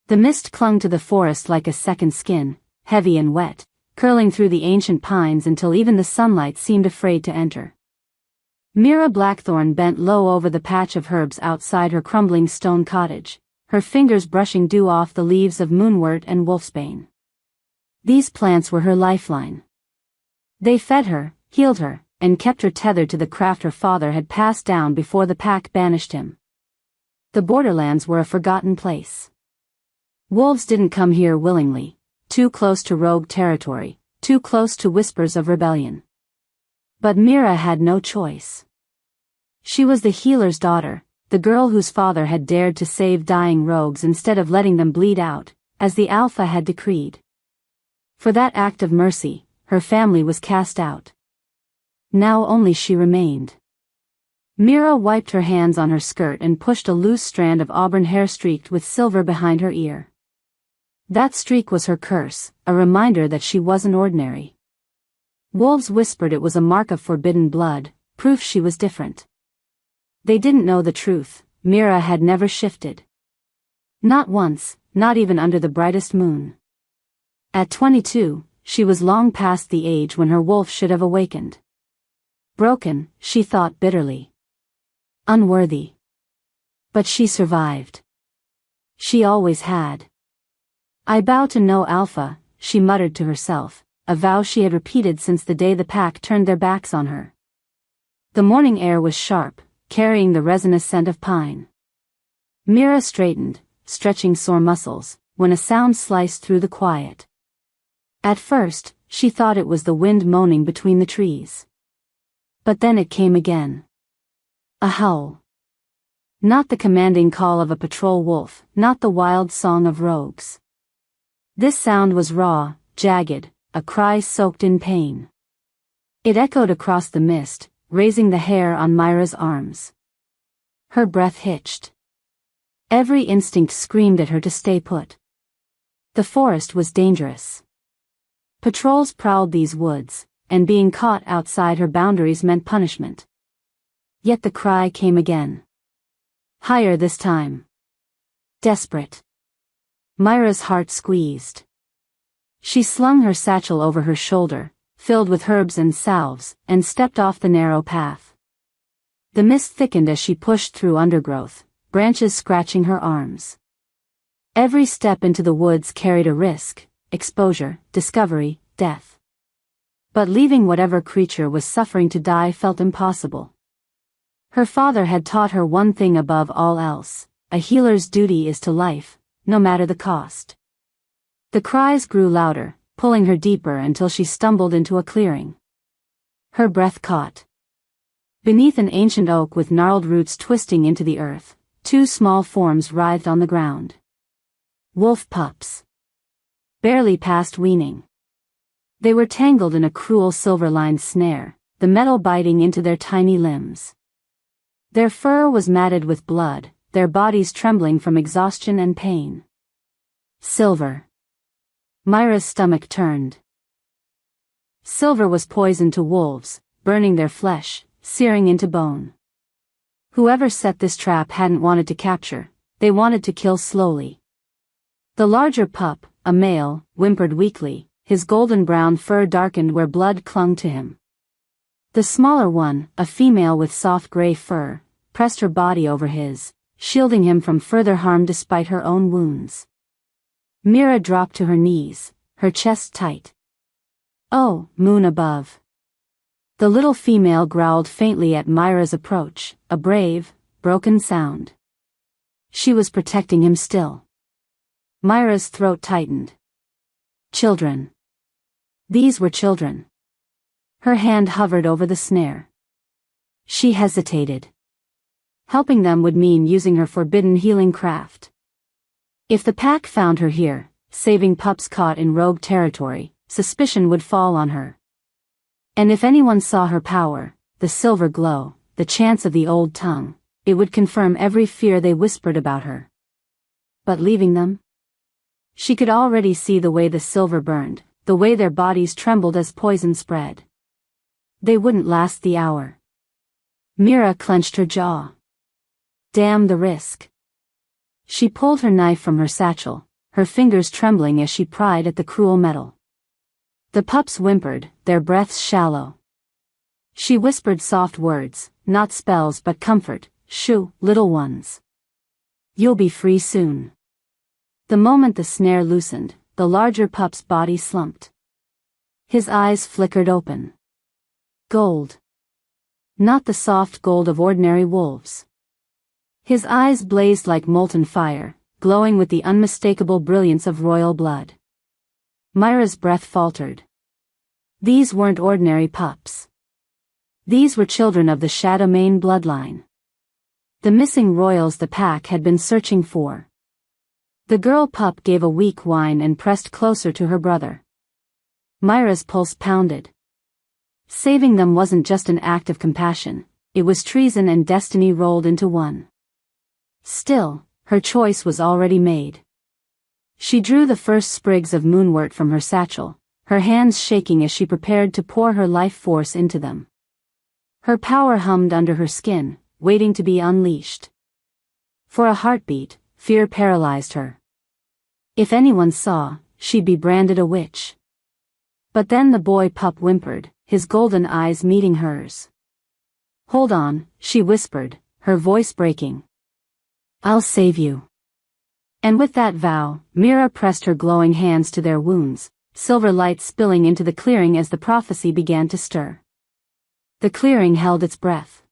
The mist clung to the forest like a second skin, heavy and wet, curling through the ancient pines until even the sunlight seemed afraid to enter. Mira Blackthorn bent low over the patch of herbs outside her crumbling stone cottage, her fingers brushing dew off the leaves of moonwort and wolfsbane. These plants were her lifeline. They fed her, healed her, and kept her tethered to the craft her father had passed down before the pack banished him. The borderlands were a forgotten place. Wolves didn't come here willingly, too close to rogue territory, too close to whispers of rebellion. But Mira had no choice. She was the healer's daughter, the girl whose father had dared to save dying rogues instead of letting them bleed out, as the Alpha had decreed. For that act of mercy, her family was cast out. Now only she remained. Mira wiped her hands on her skirt and pushed a loose strand of auburn hair streaked with silver behind her ear. That streak was her curse, a reminder that she wasn't ordinary. Wolves whispered it was a mark of forbidden blood, proof she was different. They didn't know the truth. Mira had never shifted. Not once, not even under the brightest moon. At 22, she was long past the age when her wolf should have awakened. Broken, she thought bitterly. Unworthy. But she survived. She always had. I bow to no Alpha, she muttered to herself, a vow she had repeated since the day the pack turned their backs on her. The morning air was sharp, carrying the resinous scent of pine. Mira straightened, stretching sore muscles, when a sound sliced through the quiet. At first, she thought it was the wind moaning between the trees. But then it came again. A howl. Not the commanding call of a patrol wolf, not the wild song of rogues. This sound was raw, jagged, a cry soaked in pain. It echoed across the mist, raising the hair on Mira's arms. Her breath hitched. Every instinct screamed at her to stay put. The forest was dangerous. Patrols prowled these woods, and being caught outside her boundaries meant punishment. Yet the cry came again. Higher this time. Desperate. Mira's heart squeezed. She slung her satchel over her shoulder, filled with herbs and salves, and stepped off the narrow path. The mist thickened as she pushed through undergrowth, branches scratching her arms. Every step into the woods carried a risk, exposure, discovery, death. But leaving whatever creature was suffering to die felt impossible. Her father had taught her one thing above all else: a healer's duty is to life, no matter the cost. The cries grew louder, pulling her deeper until she stumbled into a clearing. Her breath caught. Beneath an ancient oak with gnarled roots twisting into the earth, two small forms writhed on the ground. Wolf pups. Barely past weaning. They were tangled in a cruel silver-lined snare, the metal biting into their tiny limbs. Their fur was matted with blood, their bodies trembling from exhaustion and pain. Silver. Mira's stomach turned. Silver was poison to wolves, burning their flesh, searing into bone. Whoever set this trap hadn't wanted to capture, they wanted to kill slowly. The larger pup, a male, whimpered weakly, his golden-brown fur darkened where blood clung to him. The smaller one, a female with soft gray fur, pressed her body over his, shielding him from further harm despite her own wounds. Mira dropped to her knees, her chest tight. Oh, moon above. The little female growled faintly at Mira's approach, a brave, broken sound. She was protecting him still. Mira's throat tightened. Children. These were children. Her hand hovered over the snare. She hesitated. Helping them would mean using her forbidden healing craft. If the pack found her here, saving pups caught in rogue territory, suspicion would fall on her. And if anyone saw her power, the silver glow, the chance of the old tongue, it would confirm every fear they whispered about her. But leaving them? She could already see the way the silver burned, the way their bodies trembled as poison spread. They wouldn't last the hour. Mira clenched her jaw. Damn the risk. She pulled her knife from her satchel, her fingers trembling as she pried at the cruel metal. The pups whimpered, their breaths shallow. She whispered soft words, not spells but comfort. "Shoo, little ones. You'll be free soon." The moment the snare loosened, the larger pup's body slumped. His eyes flickered open. Gold. Not the soft gold of ordinary wolves. His eyes blazed like molten fire, glowing with the unmistakable brilliance of royal blood. Mira's breath faltered. These weren't ordinary pups. These were children of the Shadowmane bloodline. The missing royals the pack had been searching for. The girl pup gave a weak whine and pressed closer to her brother. Mira's pulse pounded. Saving them wasn't just an act of compassion, it was treason and destiny rolled into one. Still, her choice was already made. She drew the first sprigs of moonwort from her satchel, her hands shaking as she prepared to pour her life force into them. Her power hummed under her skin, waiting to be unleashed. For a heartbeat, fear paralyzed her. If anyone saw, she'd be branded a witch. But then the boy pup whimpered, his golden eyes meeting hers. "Hold on," she whispered, her voice breaking. "I'll save you." And with that vow, Mira pressed her glowing hands to their wounds, silver light spilling into the clearing as the prophecy began to stir. The clearing held its breath.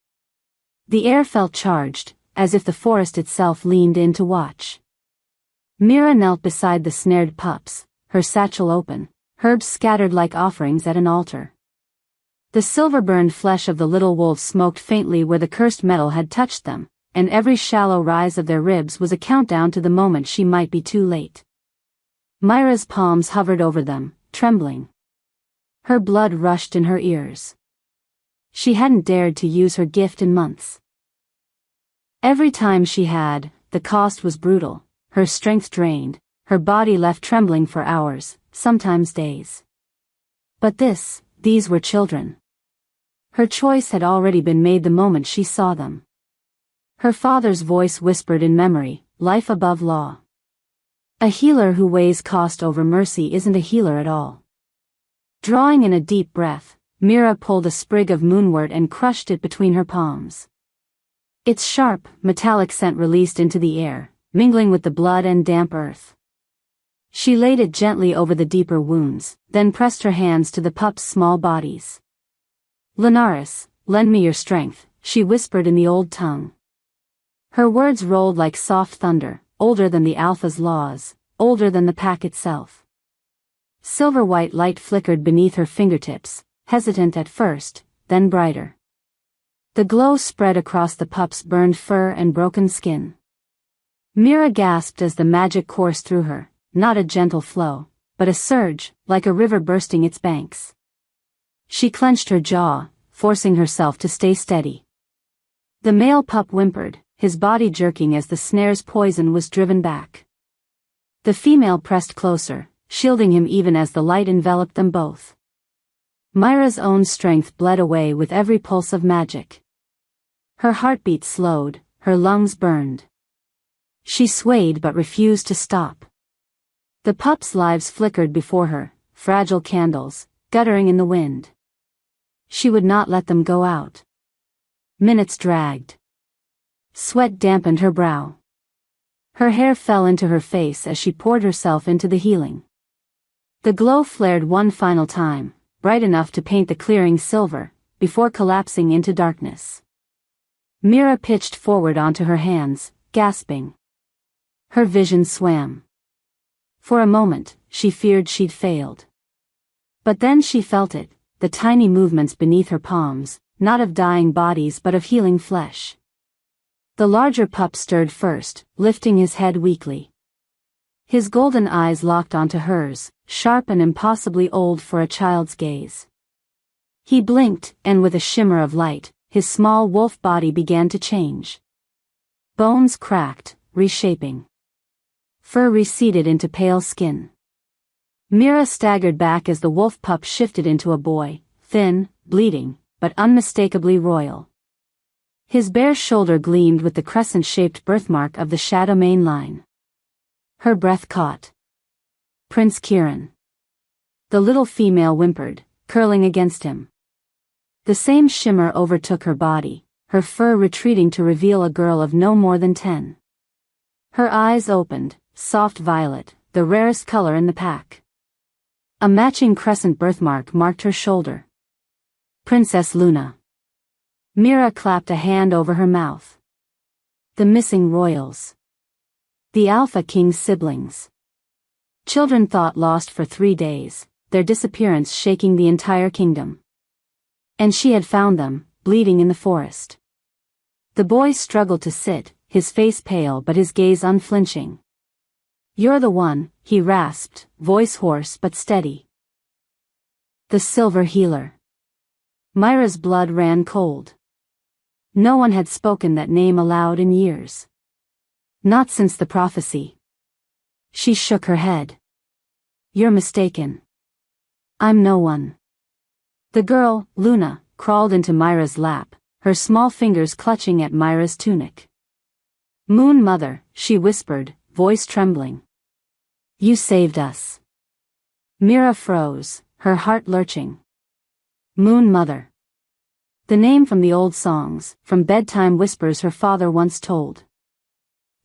The air felt charged, as if the forest itself leaned in to watch. Mira knelt beside the snared pups, her satchel open, herbs scattered like offerings at an altar. The silver-burned flesh of the little wolves smoked faintly where the cursed metal had touched them, and every shallow rise of their ribs was a countdown to the moment she might be too late. Mira's palms hovered over them, trembling. Her blood rushed in her ears. She hadn't dared to use her gift in months. Every time she had, the cost was brutal, her strength drained, her body left trembling for hours, sometimes days. But these were children. Her choice had already been made the moment she saw them. Her father's voice whispered in memory, life above law. A healer who weighs cost over mercy isn't a healer at all. Drawing in a deep breath, Mira pulled a sprig of moonwort and crushed it between her palms. Its sharp, metallic scent released into the air, mingling with the blood and damp earth. She laid it gently over the deeper wounds, then pressed her hands to the pups' small bodies. "Linares, lend me your strength," she whispered in the old tongue. Her words rolled like soft thunder, older than the Alpha's laws, older than the pack itself. Silver-white light flickered beneath her fingertips, hesitant at first, then brighter. The glow spread across the pup's burned fur and broken skin. Mira gasped as the magic coursed through her, not a gentle flow, but a surge, like a river bursting its banks. She clenched her jaw, forcing herself to stay steady. The male pup whimpered, his body jerking as the snare's poison was driven back. The female pressed closer, shielding him even as the light enveloped them both. Mira's own strength bled away with every pulse of magic. Her heartbeat slowed, her lungs burned. She swayed but refused to stop. The pups' lives flickered before her, fragile candles, guttering in the wind. She would not let them go out. Minutes dragged. Sweat dampened her brow. Her hair fell into her face as she poured herself into the healing. The glow flared one final time, bright enough to paint the clearing silver, before collapsing into darkness. Mira pitched forward onto her hands, gasping. Her vision swam. For a moment, she feared she'd failed. But then she felt it, the tiny movements beneath her palms, not of dying bodies but of healing flesh. The larger pup stirred first, lifting his head weakly. His golden eyes locked onto hers, sharp and impossibly old for a child's gaze. He blinked, and with a shimmer of light, his small wolf body began to change. Bones cracked, reshaping. Fur receded into pale skin. Mira staggered back as the wolf pup shifted into a boy, thin, bleeding, but unmistakably royal. His bare shoulder gleamed with the crescent-shaped birthmark of the Shadowmane line. Her breath caught. Prince Kieran. The little female whimpered, curling against him. The same shimmer overtook her body, her fur retreating to reveal a girl of no more than 10. Her eyes opened, soft violet, the rarest color in the pack. A matching crescent birthmark marked her shoulder. Princess Luna. Mira clapped a hand over her mouth. The missing royals. The Alpha King's siblings. Children thought lost for 3 days, their disappearance shaking the entire kingdom. And she had found them, bleeding in the forest. The boy struggled to sit, his face pale but his gaze unflinching. "You're the one," he rasped, voice hoarse but steady. The Silver Healer. Mira's blood ran cold. No one had spoken that name aloud in years. Not since the prophecy. She shook her head. "You're mistaken. I'm no one." The girl, Luna, crawled into Mira's lap, her small fingers clutching at Mira's tunic. "Moon Mother," she whispered, voice trembling. "You saved us." Mira froze, her heart lurching. Moon Mother. The name from the old songs, from bedtime whispers her father once told.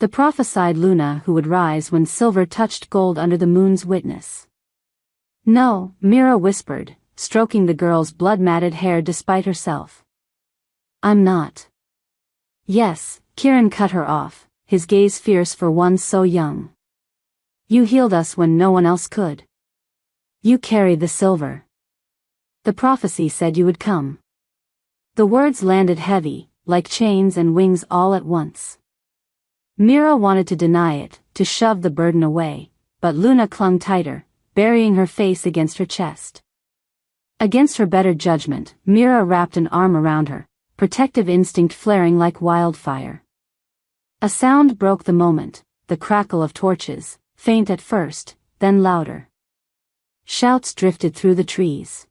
The prophesied Luna who would rise when silver touched gold under the moon's witness. "No," Mira whispered, stroking the girl's blood-matted hair despite herself. "I'm not." "Yes," Kieran cut her off, his gaze fierce for one so young. "You healed us when no one else could. You carried the silver. The prophecy said you would come." The words landed heavy, like chains and wings all at once. Mira wanted to deny it, to shove the burden away, but Luna clung tighter, burying her face against her chest. Against her better judgment, Mira wrapped an arm around her, protective instinct flaring like wildfire. A sound broke the moment, the crackle of torches, faint at first, then louder. Shouts drifted through the trees.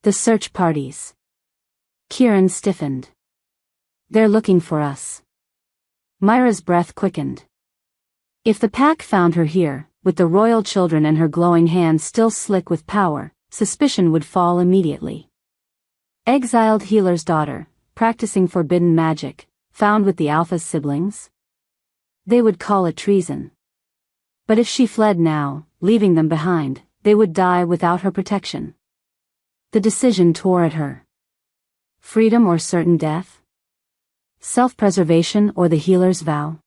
The search parties. Kieran stiffened. "They're looking for us." Mira's breath quickened. If the pack found her here, with the royal children and her glowing hands still slick with power, suspicion would fall immediately. Exiled healer's daughter, practicing forbidden magic, found with the Alpha's siblings? They would call it treason. But if she fled now, leaving them behind, they would die without her protection. The decision tore at her. Freedom or certain death? Self-preservation or the healer's vow?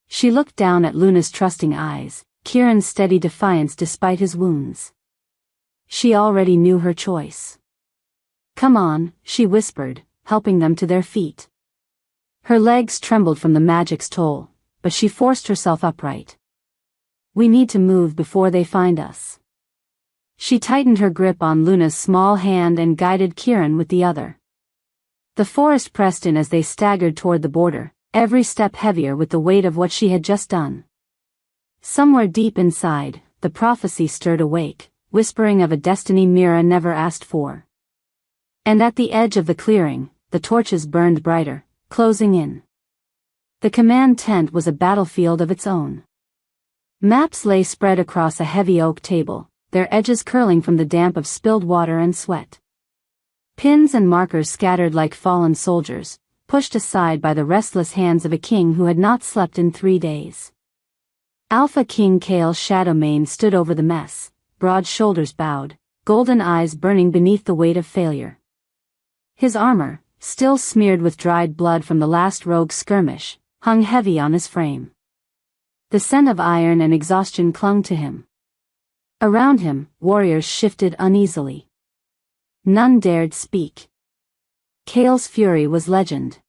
She looked down at Luna's trusting eyes, Kieran's steady defiance despite his wounds. She already knew her choice. "Come on," she whispered, helping them to their feet. Her legs trembled from the magic's toll, but she forced herself upright. "We need to move before they find us." She tightened her grip on Luna's small hand and guided Kieran with the other. The forest pressed in as they staggered toward the border, every step heavier with the weight of what she had just done. Somewhere deep inside, the prophecy stirred awake, whispering of a destiny Mira never asked for. And at the edge of the clearing, the torches burned brighter, closing in. The command tent was a battlefield of its own. Maps lay spread across a heavy oak table, their edges curling from the damp of spilled water and sweat. Pins and markers scattered like fallen soldiers, pushed aside by the restless hands of a king who had not slept in 3 days. Alpha King Kale's shadow mane stood over the mess, broad shoulders bowed, golden eyes burning beneath the weight of failure. His armor, still smeared with dried blood from the last rogue skirmish, hung heavy on his frame. The scent of iron and exhaustion clung to him. Around him, warriors shifted uneasily. None dared speak. Kale's fury was legend.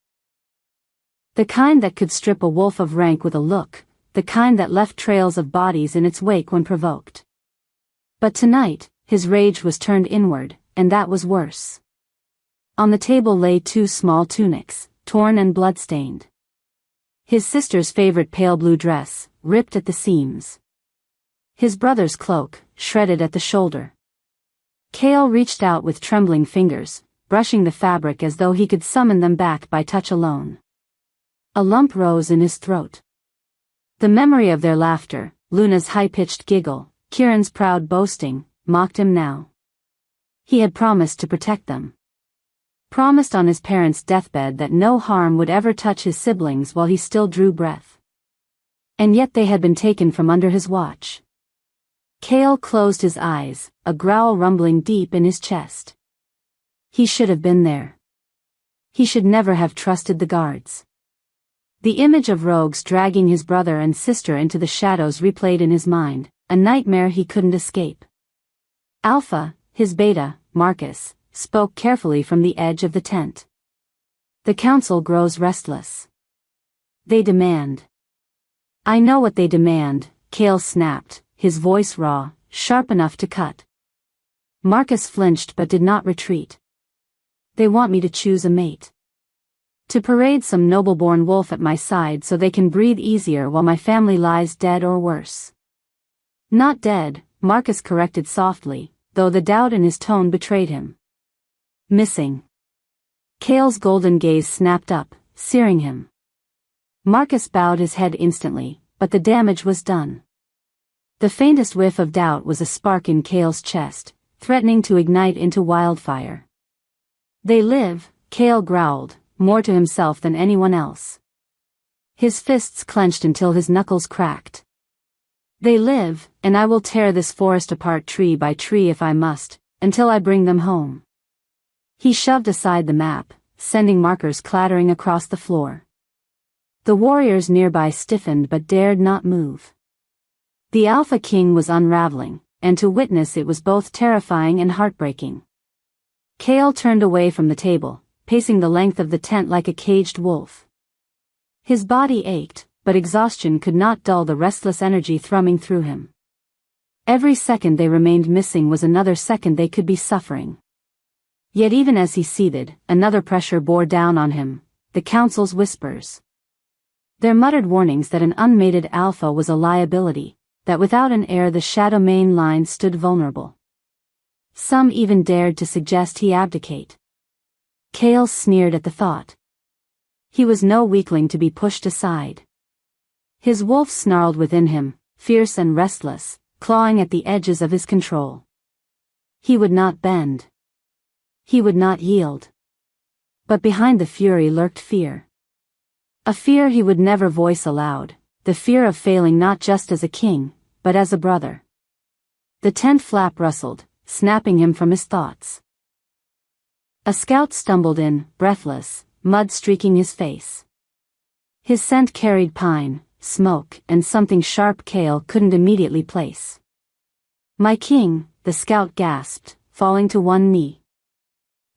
The kind that could strip a wolf of rank with a look, the kind that left trails of bodies in its wake when provoked. But tonight, his rage was turned inward, and that was worse. On the table lay 2 small tunics, torn and blood-stained. His sister's favorite pale blue dress, ripped at the seams. His brother's cloak, shredded at the shoulder. Kale reached out with trembling fingers, brushing the fabric as though he could summon them back by touch alone. A lump rose in his throat. The memory of their laughter, Luna's high-pitched giggle, Kieran's proud boasting, mocked him now. He had promised to protect them. Promised on his parents' deathbed that no harm would ever touch his siblings while he still drew breath. And yet they had been taken from under his watch. Cale closed his eyes, a growl rumbling deep in his chest. He should have been there. He should never have trusted the guards. The image of rogues dragging his brother and sister into the shadows replayed in his mind, a nightmare he couldn't escape. Alpha, his beta, Marcus, spoke carefully from the edge of the tent. The council grows restless. They demand. I know what they demand, Cale snapped, his voice raw, sharp enough to cut. Marcus flinched but did not retreat. They want me to choose a mate. To parade some noble-born wolf at my side so they can breathe easier while my family lies dead or worse. Not dead, Marcus corrected softly, though the doubt in his tone betrayed him. Missing. Cale's golden gaze snapped up, searing him. Marcus bowed his head instantly, but the damage was done. The faintest whiff of doubt was a spark in Cale's chest, threatening to ignite into wildfire. They live, Cale growled, more to himself than anyone else. His fists clenched until his knuckles cracked. They live, and I will tear this forest apart tree by tree if I must, until I bring them home. He shoved aside the map, sending markers clattering across the floor. The warriors nearby stiffened but dared not move. The Alpha King was unraveling, and to witness it was both terrifying and heartbreaking. Cale turned away from the table, pacing the length of the tent like a caged wolf. His body ached, but exhaustion could not dull the restless energy thrumming through him. Every second they remained missing was another second they could be suffering. Yet even as he seethed, another pressure bore down on him, the council's whispers. Their muttered warnings that an unmated alpha was a liability, that without an heir the Shadowmane line stood vulnerable. Some even dared to suggest he abdicate. Cale sneered at the thought. He was no weakling to be pushed aside. His wolf snarled within him, fierce and restless, clawing at the edges of his control. He would not bend. He would not yield. But behind the fury lurked fear. A fear he would never voice aloud, the fear of failing not just as a king, but as a brother. The tent flap rustled, snapping him from his thoughts. A scout stumbled in, breathless, mud streaking his face. His scent carried pine, smoke, and something sharp Cale couldn't immediately place. My king, the scout gasped, falling to one knee.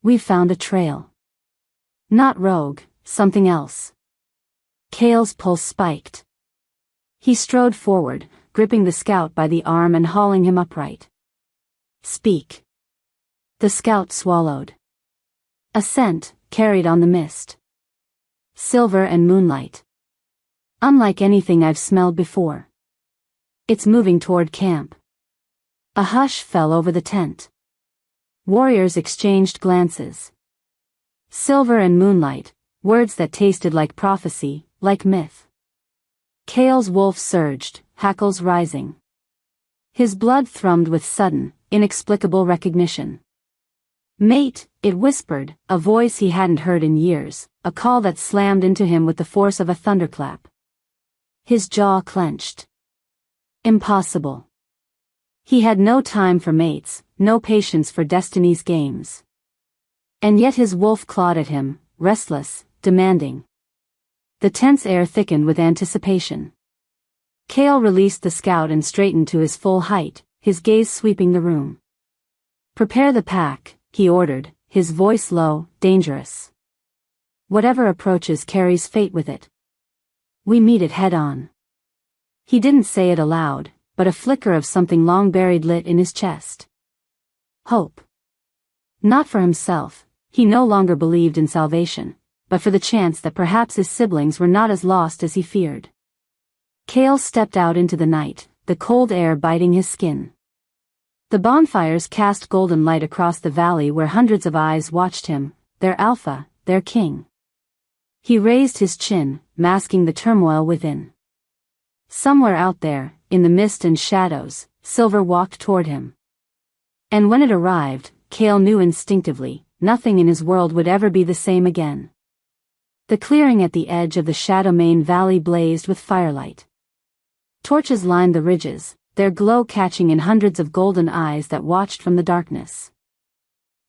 We've found a trail. Not rogue, something else. Cale's pulse spiked. He strode forward, gripping the scout by the arm and hauling him upright. Speak. The scout swallowed. A scent, carried on the mist. Silver and moonlight. Unlike anything I've smelled before. It's moving toward camp. A hush fell over the tent. Warriors exchanged glances. Silver and moonlight, words that tasted like prophecy, like myth. Cale's wolf surged, hackles rising. His blood thrummed with sudden, inexplicable recognition. Mate, it whispered, a voice he hadn't heard in years, a call that slammed into him with the force of a thunderclap. His jaw clenched. Impossible. He had no time for mates, no patience for destiny's games. And yet his wolf clawed at him, restless, demanding. The tense air thickened with anticipation. Cale released the scout and straightened to his full height, his gaze sweeping the room. Prepare the pack, he ordered, his voice low, dangerous. Whatever approaches carries fate with it. We meet it head-on. He didn't say it aloud, but a flicker of something long buried lit in his chest. Hope. Not for himself, he no longer believed in salvation, but for the chance that perhaps his siblings were not as lost as he feared. Cale stepped out into the night, the cold air biting his skin. The bonfires cast golden light across the valley where hundreds of eyes watched him, their alpha, their king. He raised his chin, masking the turmoil within. Somewhere out there, in the mist and shadows, Silver walked toward him. And when it arrived, Cale knew instinctively, nothing in his world would ever be the same again. The clearing at the edge of the Shadowmane Valley blazed with firelight. Torches lined the ridges, their glow catching in hundreds of golden eyes that watched from the darkness.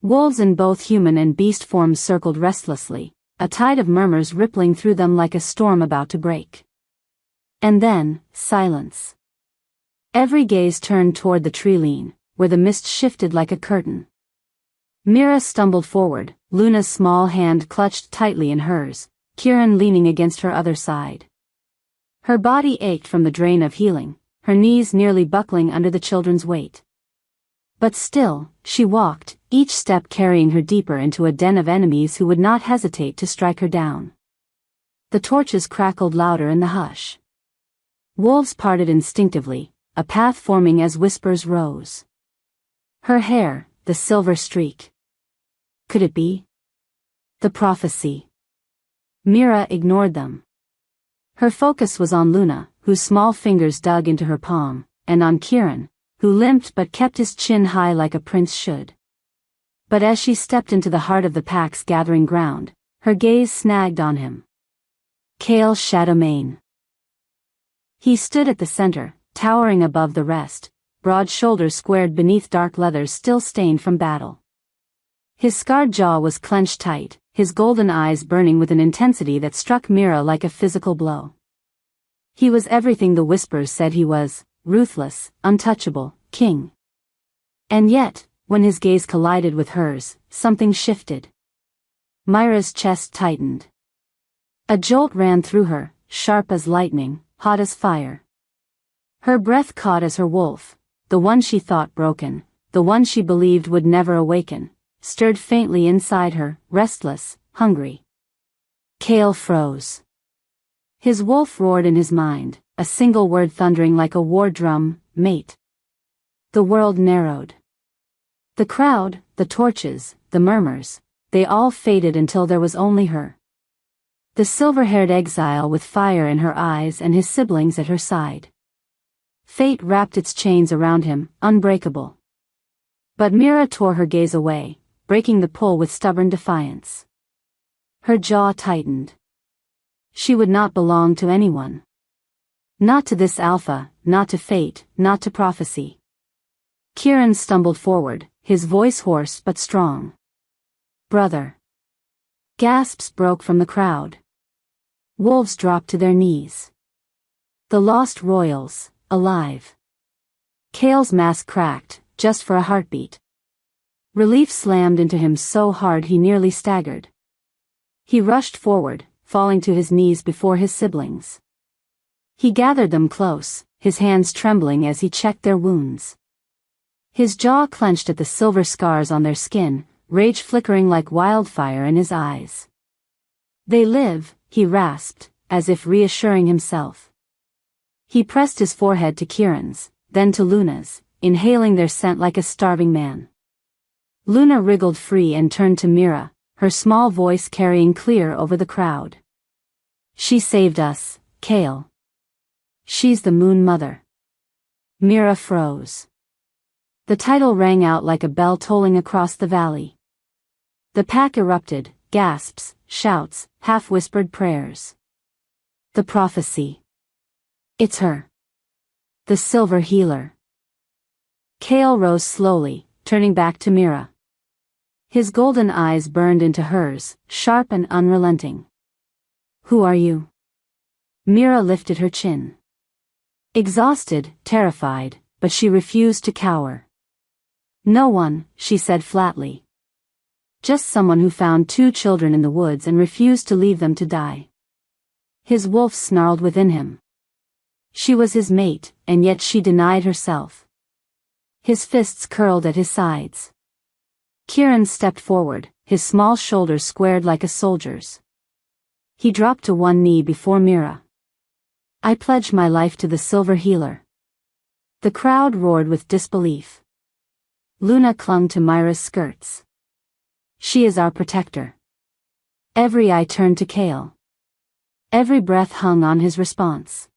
Wolves in both human and beast forms circled restlessly, a tide of murmurs rippling through them like a storm about to break. And then, silence. Every gaze turned toward the tree-line, where the mist shifted like a curtain. Mira stumbled forward, Luna's small hand clutched tightly in hers, Kieran leaning against her other side. Her body ached from the drain of healing, her knees nearly buckling under the children's weight. But still, she walked, each step carrying her deeper into a den of enemies who would not hesitate to strike her down. The torches crackled louder in the hush. Wolves parted instinctively, a path forming as whispers rose. Her hair, the silver streak. Could it be? The prophecy. Mira ignored them. Her focus was on Luna, whose small fingers dug into her palm, and on Kieran, who limped but kept his chin high like a prince should. But as she stepped into the heart of the pack's gathering ground, her gaze snagged on him. Cale Shadowmane. He stood at the center, towering above the rest, broad shoulders squared beneath dark leathers still stained from battle. His scarred jaw was clenched tight, his golden eyes burning with an intensity that struck Mira like a physical blow. He was everything the whispers said he was, ruthless, untouchable, king. And yet, when his gaze collided with hers, something shifted. Mira's chest tightened. A jolt ran through her, sharp as lightning, hot as fire. Her breath caught as her wolf, the one she thought broken, the one she believed would never awaken, stirred faintly inside her, restless, hungry. Cale froze. His wolf roared in his mind, a single word thundering like a war drum, mate. The world narrowed. The crowd, the torches, the murmurs, they all faded until there was only her. The silver-haired exile with fire in her eyes and his siblings at her side. Fate wrapped its chains around him, unbreakable. But Mira tore her gaze away, breaking the pull with stubborn defiance. Her jaw tightened. She would not belong to anyone. Not to this alpha, not to fate, not to prophecy. Kieran stumbled forward, his voice hoarse but strong. Brother. Gasps broke from the crowd. Wolves dropped to their knees. The lost royals, alive. Cale's mask cracked, just for a heartbeat. Relief slammed into him so hard he nearly staggered. He rushed forward, falling to his knees before his siblings. He gathered them close, his hands trembling as he checked their wounds. His jaw clenched at the silver scars on their skin, rage flickering like wildfire in his eyes. They live, he rasped, as if reassuring himself. He pressed his forehead to Kieran's, then to Luna's, inhaling their scent like a starving man. Luna wriggled free and turned to Mira, her small voice carrying clear over the crowd. She saved us, Cale. She's the Moon Mother. Mira froze. The title rang out like a bell tolling across the valley. The pack erupted, gasps, shouts, half-whispered prayers. The prophecy. It's her. The silver healer. Cale rose slowly, turning back to Mira. His golden eyes burned into hers, sharp and unrelenting. Who are you? Mira lifted her chin. Exhausted, terrified, but she refused to cower. No one, she said flatly. Just someone who found 2 children in the woods and refused to leave them to die. His wolf snarled within him. She was his mate, and yet she denied herself. His fists curled at his sides. Kieran stepped forward, his small shoulders squared like a soldier's. He dropped to one knee before Mira. I pledge my life to the silver healer. The crowd roared with disbelief. Luna clung to Mira's skirts. She is our protector. Every eye turned to Cale. Every breath hung on his response.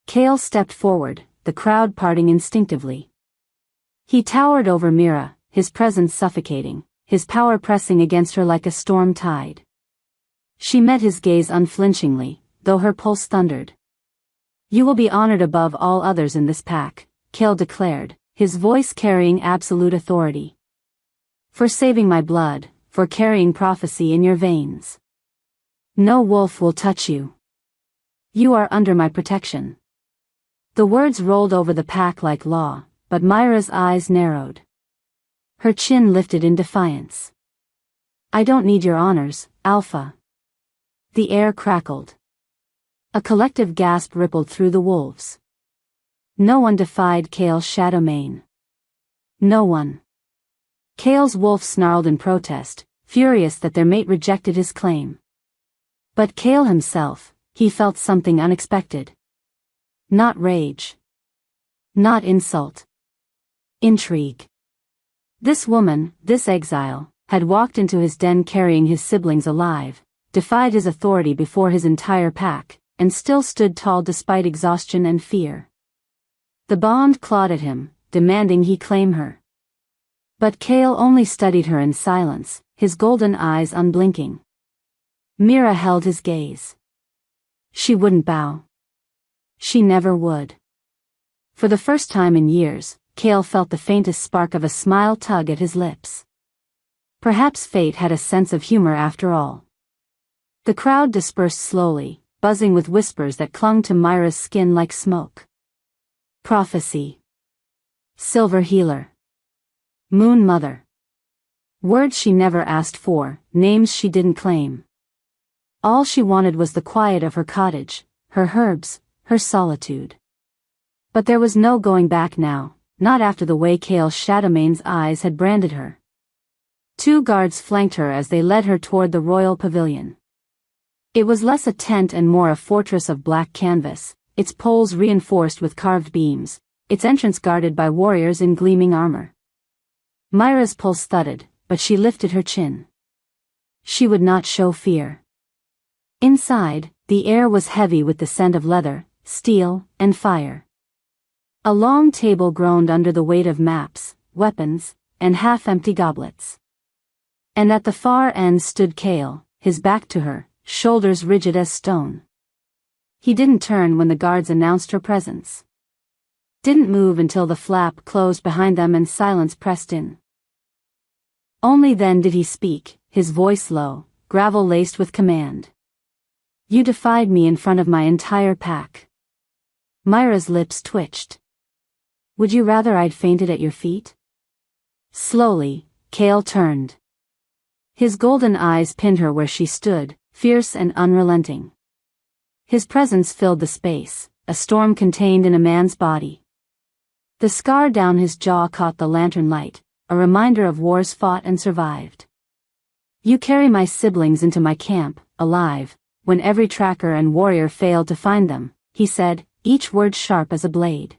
Kale stepped forward, the crowd parting instinctively. He towered over Mira, his presence suffocating, his power pressing against her like a storm tide. She met his gaze unflinchingly, though her pulse thundered. "You will be honored above all others in this pack," Kale declared, his voice carrying absolute authority. "For saving my blood, for carrying prophecy in your veins. No wolf will touch you. You are under my protection." The words rolled over the pack like law, but Mira's eyes narrowed. Her chin lifted in defiance. "I don't need your honors, Alpha." The air crackled. A collective gasp rippled through the wolves. No one defied Kale's shadow mane. No one. Kale's wolf snarled in protest, furious that their mate rejected his claim. But Kale himself, he felt something unexpected. Not rage. Not insult. Intrigue. This woman, this exile, had walked into his den carrying his siblings alive, defied his authority before his entire pack, and still stood tall despite exhaustion and fear. The bond clawed at him, demanding he claim her. But Kale only studied her in silence, his golden eyes unblinking. Mira held his gaze. She wouldn't bow. She never would. For the first time in years, Kale felt the faintest spark of a smile tug at his lips. Perhaps fate had a sense of humor after all. The crowd dispersed slowly, buzzing with whispers that clung to Mira's skin like smoke. Prophecy. Silver healer. Moon mother. Words she never asked for, names she didn't claim. All she wanted was the quiet of her cottage, her herbs, her solitude. But there was no going back now, not after the way Kale Shadowmane's eyes had branded her. 2 guards flanked her as they led her toward the royal pavilion. It was less a tent and more a fortress of black canvas, its poles reinforced with carved beams, its entrance guarded by warriors in gleaming armor. Mira's pulse thudded, but she lifted her chin. She would not show fear. Inside, the air was heavy with the scent of leather, steel, and fire. A long table groaned under the weight of maps, weapons, and half-empty goblets. And at the far end stood Kale, his back to her, shoulders rigid as stone. He didn't turn when the guards announced her presence. Didn't move until the flap closed behind them and silence pressed in. Only then did he speak, his voice low, gravel-laced with command. "You defied me in front of my entire pack." Mira's lips twitched. "Would you rather I'd fainted at your feet?" Slowly, Kale turned. His golden eyes pinned her where she stood, fierce and unrelenting. His presence filled the space, a storm contained in a man's body. The scar down his jaw caught the lantern light, a reminder of wars fought and survived. "You carry my siblings into my camp, alive, when every tracker and warrior failed to find them," he said, each word sharp as a blade.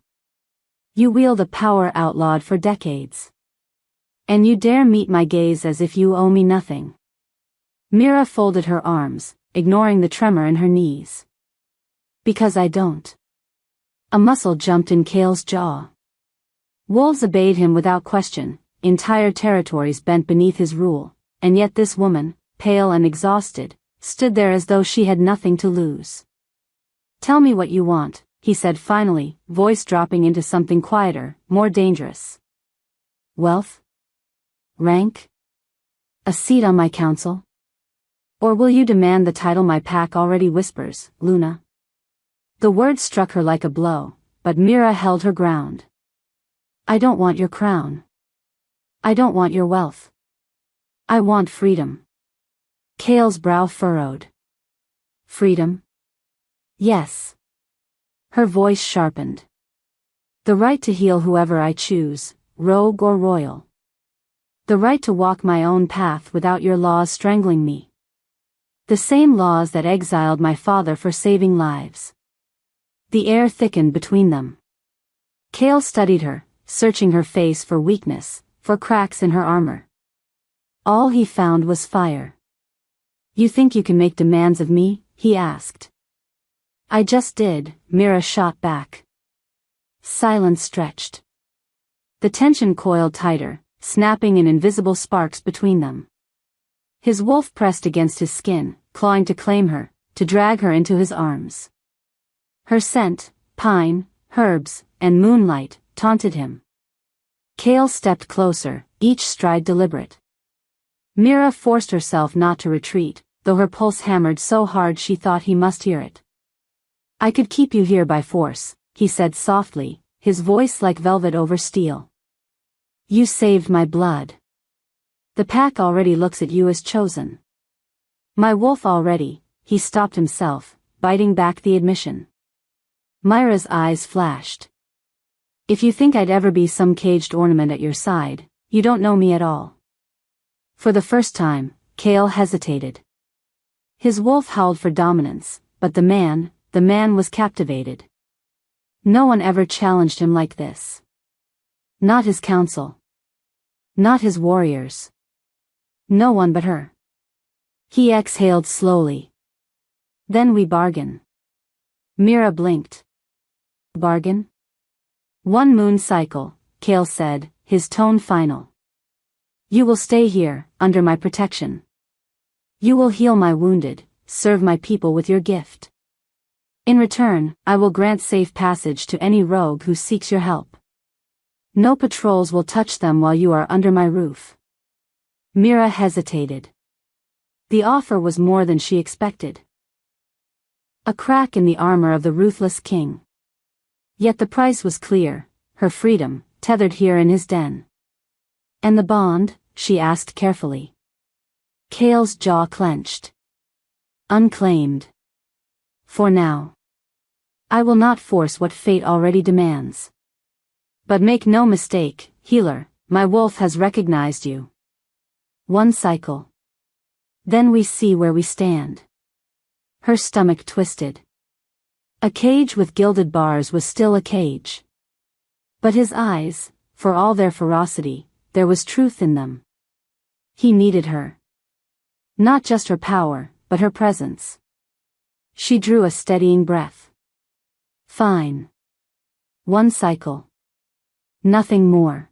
"You wield a power outlawed for decades. And you dare meet my gaze as if you owe me nothing." Mira folded her arms, ignoring the tremor in her knees. "Because I don't." A muscle jumped in Kale's jaw. Wolves obeyed him without question, entire territories bent beneath his rule, and yet this woman, pale and exhausted, stood there as though she had nothing to lose. "Tell me what you want," he said finally, voice dropping into something quieter, more dangerous. "Wealth? Rank? A seat on my council? Or will you demand the title my pack already whispers, Luna?" The word struck her like a blow, but Mira held her ground. "I don't want your crown. I don't want your wealth. I want freedom." Kale's brow furrowed. "Freedom? Yes." Her voice sharpened. "The right to heal whoever I choose, rogue or royal. The right to walk my own path without your laws strangling me. The same laws that exiled my father for saving lives." The air thickened between them. Kale studied her, searching her face for weakness, for cracks in her armor. All he found was fire. "You think you can make demands of me?" he asked. I just did, Mira shot back. Silence stretched. The tension coiled tighter, snapping in invisible sparks between them. His wolf pressed against his skin, clawing to claim her, to drag her into his arms. Her scent, pine, herbs, and moonlight, taunted him. Kale stepped closer, each stride deliberate. Mira forced herself not to retreat, though her pulse hammered so hard she thought he must hear it. I could keep you here by force, he said softly, his voice like velvet over steel. You saved my blood. The pack already looks at you as chosen. My wolf already, he stopped himself, biting back the admission. Mira's eyes flashed. If you think I'd ever be some caged ornament at your side, you don't know me at all. For the first time, Kale hesitated. His wolf howled for dominance, but the man was captivated. No one ever challenged him like this. Not his council. Not his warriors. No one but her. He exhaled slowly. Then we bargain. Mira blinked. Bargain? 1 moon cycle, Kale said, his tone final. You will stay here, under my protection. You will heal my wounded, serve my people with your gift. In return, I will grant safe passage to any rogue who seeks your help. No patrols will touch them while you are under my roof. Mira hesitated. The offer was more than she expected. A crack in the armor of the ruthless king. Yet the price was clear, her freedom, tethered here in his den. And the bond? She asked carefully. Kale's jaw clenched. Unclaimed. For now. I will not force what fate already demands. But make no mistake, healer, my wolf has recognized you. 1 cycle. Then we see where we stand. Her stomach twisted. A cage with gilded bars was still a cage. But his eyes, for all their ferocity, there was truth in them. He needed her. Not just her power, but her presence. She drew a steadying breath. Fine. 1 cycle. Nothing more.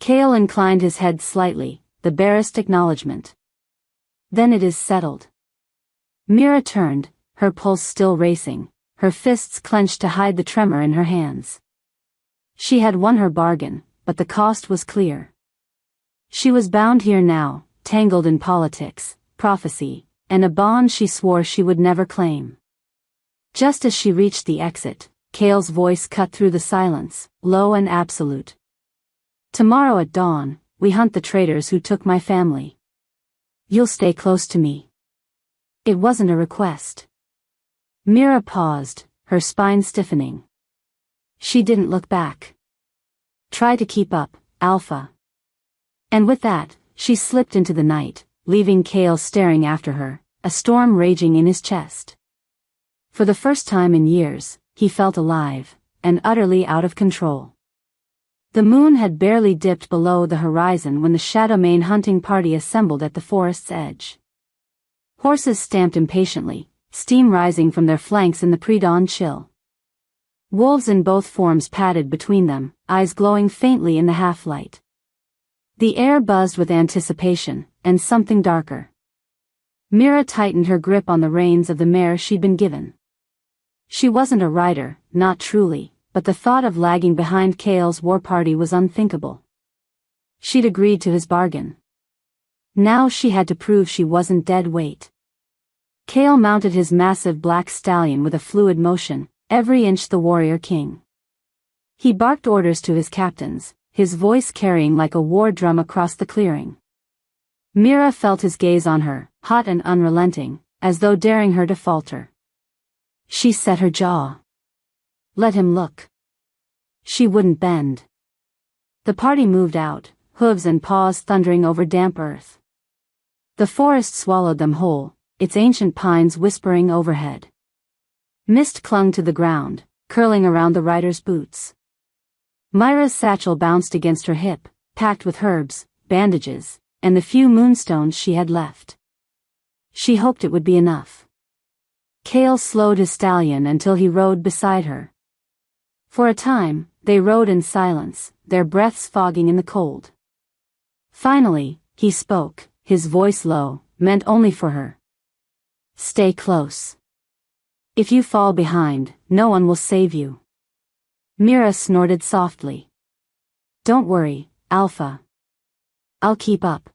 Kale inclined his head slightly, the barest acknowledgement. Then it is settled. Mira turned, her pulse still racing, her fists clenched to hide the tremor in her hands. She had won her bargain, but the cost was clear. She was bound here now, tangled in politics, prophecy, and a bond she swore she would never claim. Just as she reached the exit, Kale's voice cut through the silence, low and absolute. Tomorrow at dawn, we hunt the traitors who took my family. You'll stay close to me. It wasn't a request. Mira paused, her spine stiffening. She didn't look back. Try to keep up, Alpha. And with that, she slipped into the night, leaving Kale staring after her, a storm raging in his chest. For the first time in years, he felt alive, and utterly out of control. The moon had barely dipped below the horizon when the Shadowmane hunting party assembled at the forest's edge. Horses stamped impatiently, steam rising from their flanks in the pre-dawn chill. Wolves in both forms padded between them, eyes glowing faintly in the half-light. The air buzzed with anticipation, and something darker. Mira tightened her grip on the reins of the mare she'd been given. She wasn't a rider, not truly, but the thought of lagging behind Kale's war party was unthinkable. She'd agreed to his bargain. Now she had to prove she wasn't dead weight. Kale mounted his massive black stallion with a fluid motion, every inch the warrior king. He barked orders to his captains, his voice carrying like a war drum across the clearing. Mira felt his gaze on her, hot and unrelenting, as though daring her to falter. She set her jaw. Let him look. She wouldn't bend. The party moved out, hooves and paws thundering over damp earth. The forest swallowed them whole, its ancient pines whispering overhead. Mist clung to the ground, curling around the rider's boots. Mira's satchel bounced against her hip, packed with herbs, bandages, and the few moonstones she had left. She hoped it would be enough. Kale slowed his stallion until he rode beside her. For a time, they rode in silence, their breaths fogging in the cold. Finally, he spoke, his voice low, meant only for her. Stay close. If you fall behind, no one will save you. Mira snorted softly. Don't worry, Alpha. I'll keep up.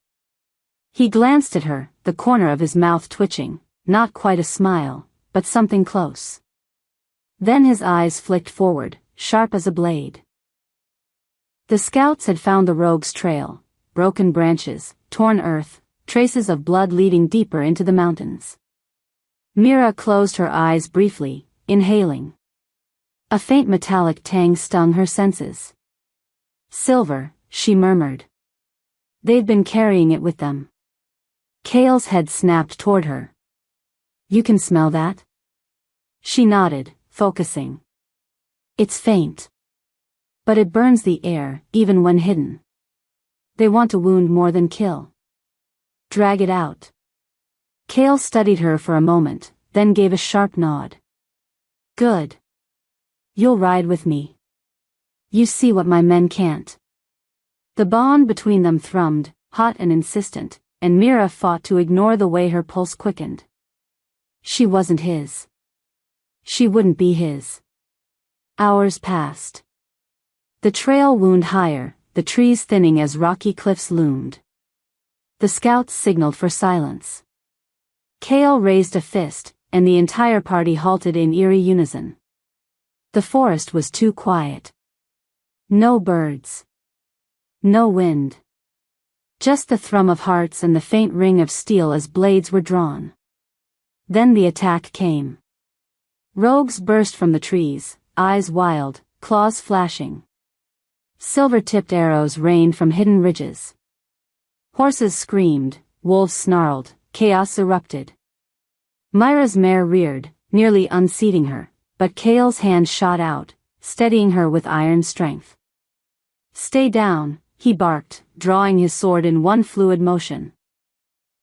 He glanced at her, the corner of his mouth twitching, not quite a smile, but something close. Then his eyes flicked forward, sharp as a blade. The scouts had found the rogue's trail, broken branches, torn earth, traces of blood leading deeper into the mountains. Mira closed her eyes briefly, inhaling. A faint metallic tang stung her senses. Silver, she murmured. They've been carrying it with them. Kale's head snapped toward her. You can smell that? She nodded, focusing. It's faint. But it burns the air, even when hidden. They want to wound more than kill. Drag it out. Kale studied her for a moment, then gave a sharp nod. Good. You'll ride with me. You see what my men can't. The bond between them thrummed, hot and insistent, and Mira fought to ignore the way her pulse quickened. She wasn't his. She wouldn't be his. Hours passed. The trail wound higher, the trees thinning as rocky cliffs loomed. The scouts signaled for silence. Kale raised a fist, and the entire party halted in eerie unison. The forest was too quiet. No birds. No wind. Just the thrum of hearts and the faint ring of steel as blades were drawn. Then the attack came. Rogues burst from the trees, eyes wild, claws flashing. Silver-tipped arrows rained from hidden ridges. Horses screamed, wolves snarled, chaos erupted. Mira's mare reared, nearly unseating her, but Kale's hand shot out, steadying her with iron strength. Stay down, he barked, drawing his sword in one fluid motion.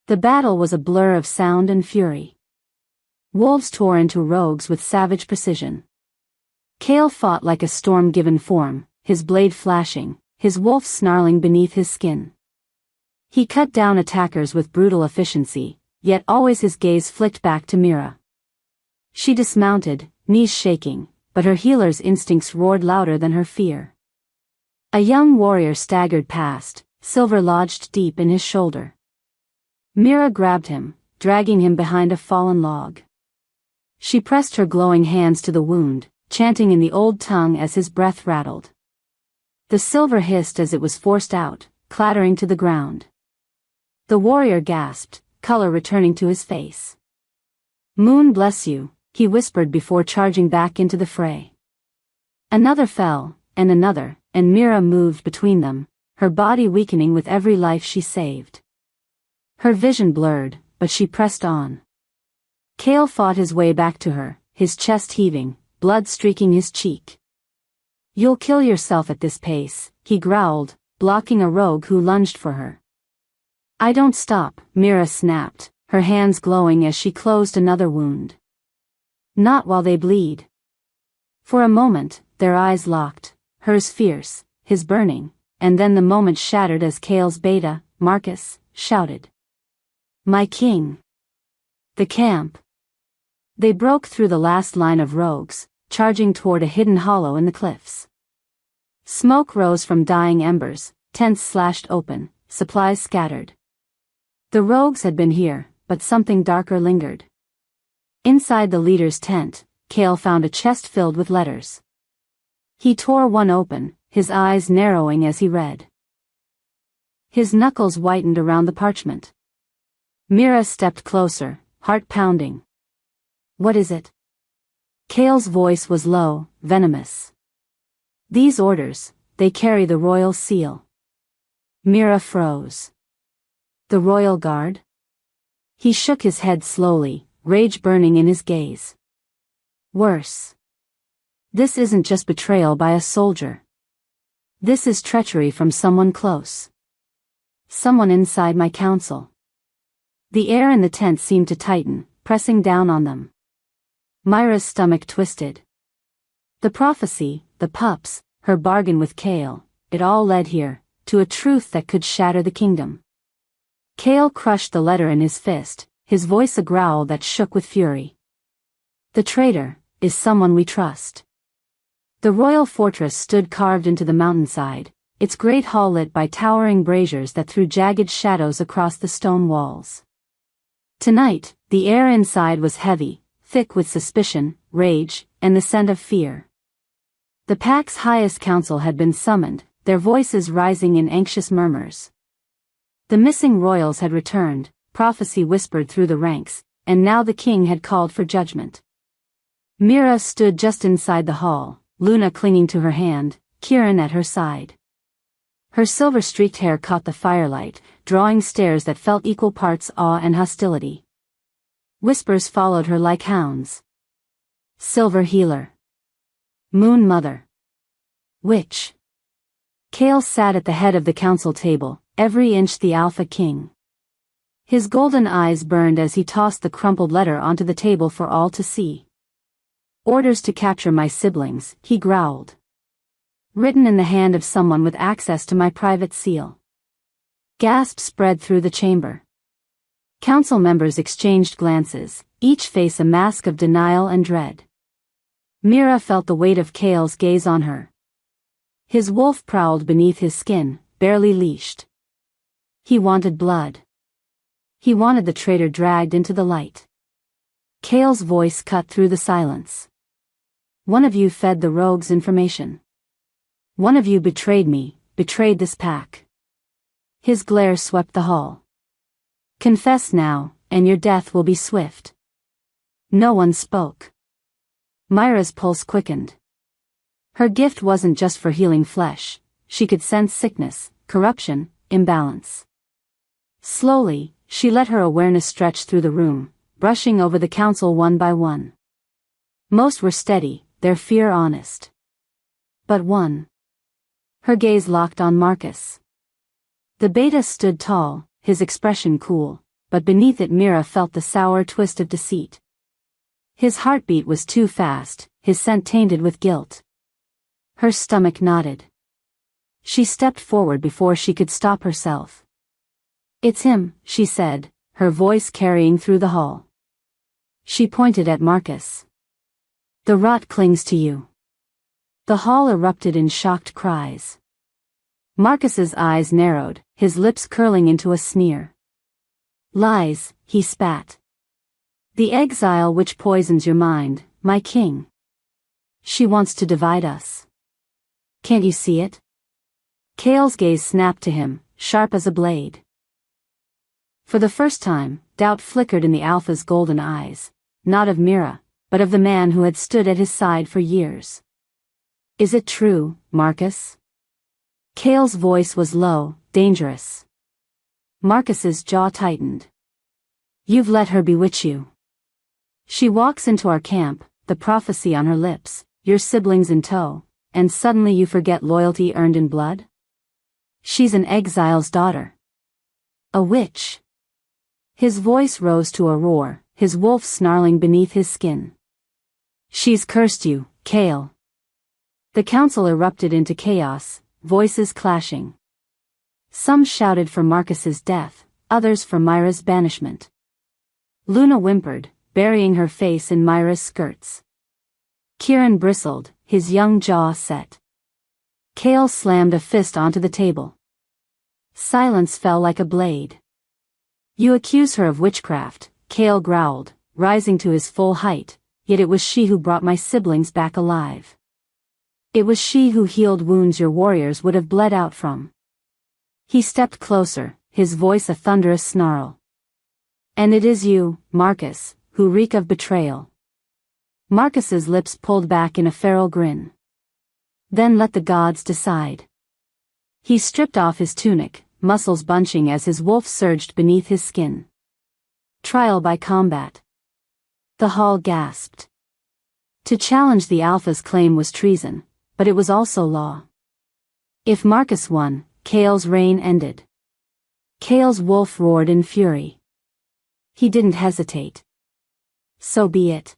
The battle was a blur of sound and fury. Wolves tore into rogues with savage precision. Kale fought like a storm given form, his blade flashing, his wolf snarling beneath his skin. He cut down attackers with brutal efficiency, yet always his gaze flicked back to Mira. She dismounted, knees shaking, but her healer's instincts roared louder than her fear. A young warrior staggered past, silver lodged deep in his shoulder. Mira grabbed him, dragging him behind a fallen log. She pressed her glowing hands to the wound, chanting in the old tongue as his breath rattled. The silver hissed as it was forced out, clattering to the ground. The warrior gasped, color returning to his face. Moon bless you, he whispered before charging back into the fray. Another fell, and another, and Mira moved between them, her body weakening with every life she saved. Her vision blurred, but she pressed on. Kale fought his way back to her, his chest heaving, blood streaking his cheek. You'll kill yourself at this pace, he growled, blocking a rogue who lunged for her. I don't stop, Mira snapped, her hands glowing as she closed another wound. Not while they bleed. For a moment, their eyes locked, hers fierce, his burning, and then the moment shattered as Kale's beta, Marcus, shouted. My king! The camp! They broke through the last line of rogues, charging toward a hidden hollow in the cliffs. Smoke rose from dying embers, tents slashed open, supplies scattered. The rogues had been here, but something darker lingered. Inside the leader's tent, Kale found a chest filled with letters. He tore one open, his eyes narrowing as he read. His knuckles whitened around the parchment. Mira stepped closer, heart pounding. What is it? Kale's voice was low, venomous. These orders, they carry the royal seal. Mira froze. The royal guard? He shook his head slowly, rage burning in his gaze. Worse. This isn't just betrayal by a soldier. This is treachery from someone close. Someone inside my council. The air in the tent seemed to tighten, pressing down on them. Mira's stomach twisted. The prophecy, the pups, her bargain with Kale, it all led here, to a truth that could shatter the kingdom. Kale crushed the letter in his fist, his voice a growl that shook with fury. The traitor is someone we trust. The royal fortress stood carved into the mountainside, its great hall lit by towering braziers that threw jagged shadows across the stone walls. Tonight, the air inside was heavy, thick with suspicion, rage, and the scent of fear. The pack's highest council had been summoned, their voices rising in anxious murmurs. The missing royals had returned, prophecy whispered through the ranks, and now the king had called for judgment. Mira stood just inside the hall, Luna clinging to her hand, Kieran at her side. Her silver-streaked hair caught the firelight, drawing stares that felt equal parts awe and hostility. Whispers followed her like hounds. Silver healer. Moon mother. Witch. Kale sat at the head of the council table, every inch the Alpha King. His golden eyes burned as he tossed the crumpled letter onto the table for all to see. Orders to capture my siblings, he growled. Written in the hand of someone with access to my private seal. Gasps spread through the chamber. Council members exchanged glances, each face a mask of denial and dread. Mira felt the weight of Kale's gaze on her. His wolf prowled beneath his skin, barely leashed. He wanted blood. He wanted the traitor dragged into the light. Kale's voice cut through the silence. One of you fed the rogues information. One of you betrayed me, betrayed this pack. His glare swept the hall. Confess now, and your death will be swift. No one spoke. Mira's pulse quickened. Her gift wasn't just for healing flesh, she could sense sickness, corruption, imbalance. Slowly, she let her awareness stretch through the room, brushing over the council one by one. Most were steady, their fear honest. But one. Her gaze locked on Marcus. The beta stood tall, his expression cool, but beneath it Mira felt the sour twist of deceit. His heartbeat was too fast, his scent tainted with guilt. Her stomach knotted. She stepped forward before she could stop herself. It's him, she said, her voice carrying through the hall. She pointed at Marcus. The rot clings to you. The hall erupted in shocked cries. Marcus's eyes narrowed, his lips curling into a sneer. Lies, he spat. The exile which poisons your mind, my king. She wants to divide us. Can't you see it? Kale's gaze snapped to him, sharp as a blade. For the first time, doubt flickered in the Alpha's golden eyes, not of Mira, but of the man who had stood at his side for years. Is it true, Marcus? Kale's voice was low, dangerous. Marcus's jaw tightened. You've let her bewitch you. She walks into our camp, the prophecy on her lips, your siblings in tow, and suddenly you forget loyalty earned in blood? She's an exile's daughter. A witch. His voice rose to a roar, his wolf snarling beneath his skin. She's cursed you, Kale. The council erupted into chaos, voices clashing. Some shouted for Marcus's death, others for Mira's banishment. Luna whimpered, burying her face in Mira's skirts. Kieran bristled, his young jaw set. Kale slammed a fist onto the table. Silence fell like a blade. You accuse her of witchcraft, Kale growled, rising to his full height, yet it was she who brought my siblings back alive. It was she who healed wounds your warriors would have bled out from. He stepped closer, his voice a thunderous snarl. And it is you, Marcus, who reek of betrayal. Marcus's lips pulled back in a feral grin. Then let the gods decide. He stripped off his tunic, muscles bunching as his wolf surged beneath his skin. Trial by combat. The hall gasped. To challenge the Alpha's claim was treason, but it was also law. If Marcus won, Kale's reign ended. Kale's wolf roared in fury. He didn't hesitate. So be it.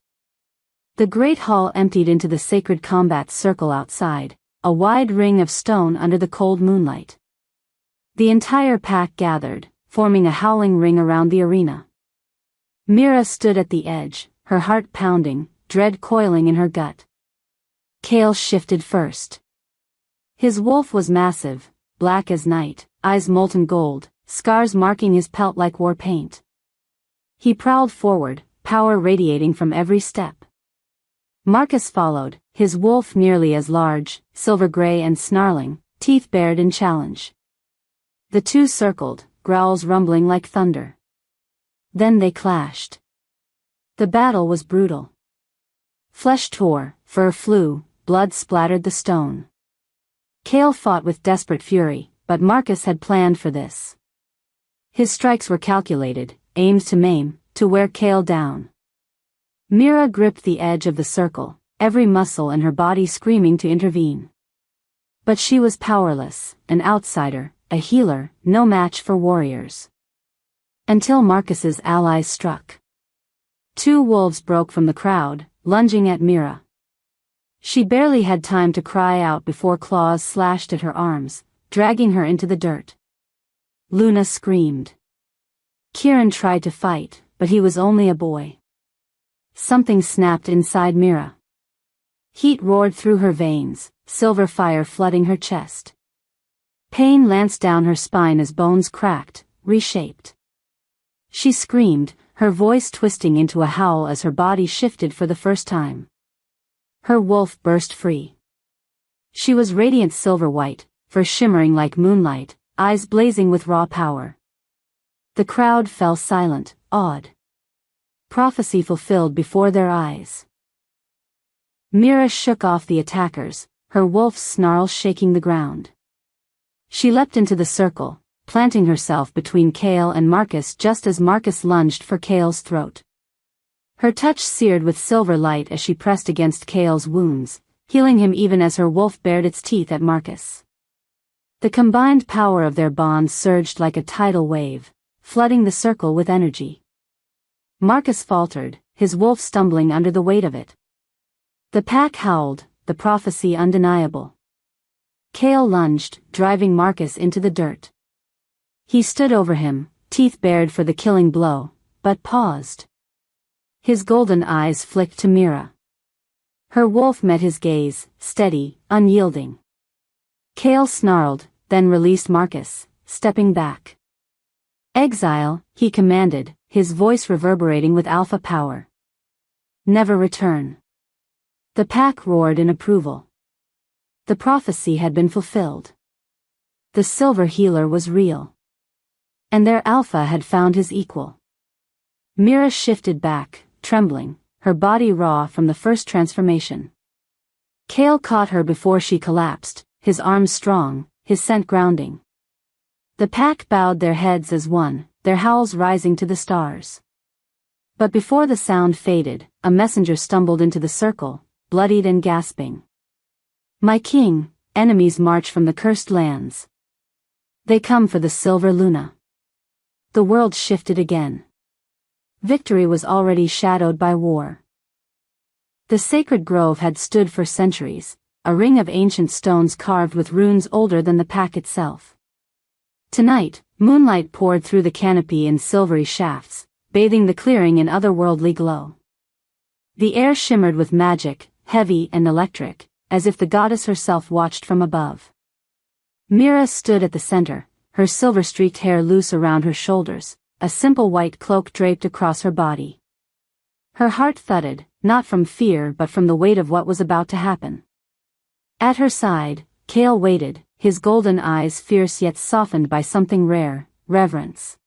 The great hall emptied into the sacred combat circle outside, a wide ring of stone under the cold moonlight. The entire pack gathered, forming a howling ring around the arena. Mira stood at the edge, her heart pounding, dread coiling in her gut. Kale shifted first. His wolf was massive, black as night, eyes molten gold, scars marking his pelt like war paint. He prowled forward, power radiating from every step. Marcus followed, his wolf nearly as large, silver-gray and snarling, teeth bared in challenge. The two circled, growls rumbling like thunder. Then they clashed. The battle was brutal. Flesh tore, fur flew, blood splattered the stone. Kale fought with desperate fury, but Marcus had planned for this. His strikes were calculated, aimed to maim, to wear Kale down. Mira gripped the edge of the circle, every muscle in her body screaming to intervene. But she was powerless, an outsider, a healer, no match for warriors. Until Marcus's allies struck. Two wolves broke from the crowd, lunging at Mira. She barely had time to cry out before claws slashed at her arms, dragging her into the dirt. Luna screamed. Kieran tried to fight, but he was only a boy. Something snapped inside Mira. Heat roared through her veins, silver fire flooding her chest. Pain lanced down her spine as bones cracked, reshaped. She screamed, her voice twisting into a howl as her body shifted for the first time. Her wolf burst free. She was radiant silver-white, fur shimmering like moonlight, eyes blazing with raw power. The crowd fell silent, awed. Prophecy fulfilled before their eyes. Mira shook off the attackers, her wolf's snarl shaking the ground. She leapt into the circle, planting herself between Kale and Marcus just as Marcus lunged for Kale's throat. Her touch seared with silver light as she pressed against Kale's wounds, healing him even as her wolf bared its teeth at Marcus. The combined power of their bond surged like a tidal wave, flooding the circle with energy. Marcus faltered, his wolf stumbling under the weight of it. The pack howled, the prophecy undeniable. Kale lunged, driving Marcus into the dirt. He stood over him, teeth bared for the killing blow, but paused. His golden eyes flicked to Mira. Her wolf met his gaze, steady, unyielding. Kale snarled, then released Marcus, stepping back. "Exile," he commanded, his voice reverberating with alpha power. "Never return." The pack roared in approval. The prophecy had been fulfilled. The silver healer was real. And their alpha had found his equal. Mira shifted back, trembling, her body raw from the first transformation. Kale caught her before she collapsed, his arms strong, his scent grounding. The pack bowed their heads as one, their howls rising to the stars. But before the sound faded, a messenger stumbled into the circle, bloodied and gasping. "My king, enemies march from the cursed lands. They come for the silver Luna." The world shifted again. Victory was already shadowed by war. The sacred grove had stood for centuries, a ring of ancient stones carved with runes older than the pack itself. Tonight, moonlight poured through the canopy in silvery shafts, bathing the clearing in otherworldly glow. The air shimmered with magic, heavy and electric, as if the goddess herself watched from above. Mira stood at the center, her silver-streaked hair loose around her shoulders, a simple white cloak draped across her body. Her heart thudded, not from fear but from the weight of what was about to happen. At her side, Kale waited, his golden eyes fierce yet softened by something rare, reverence.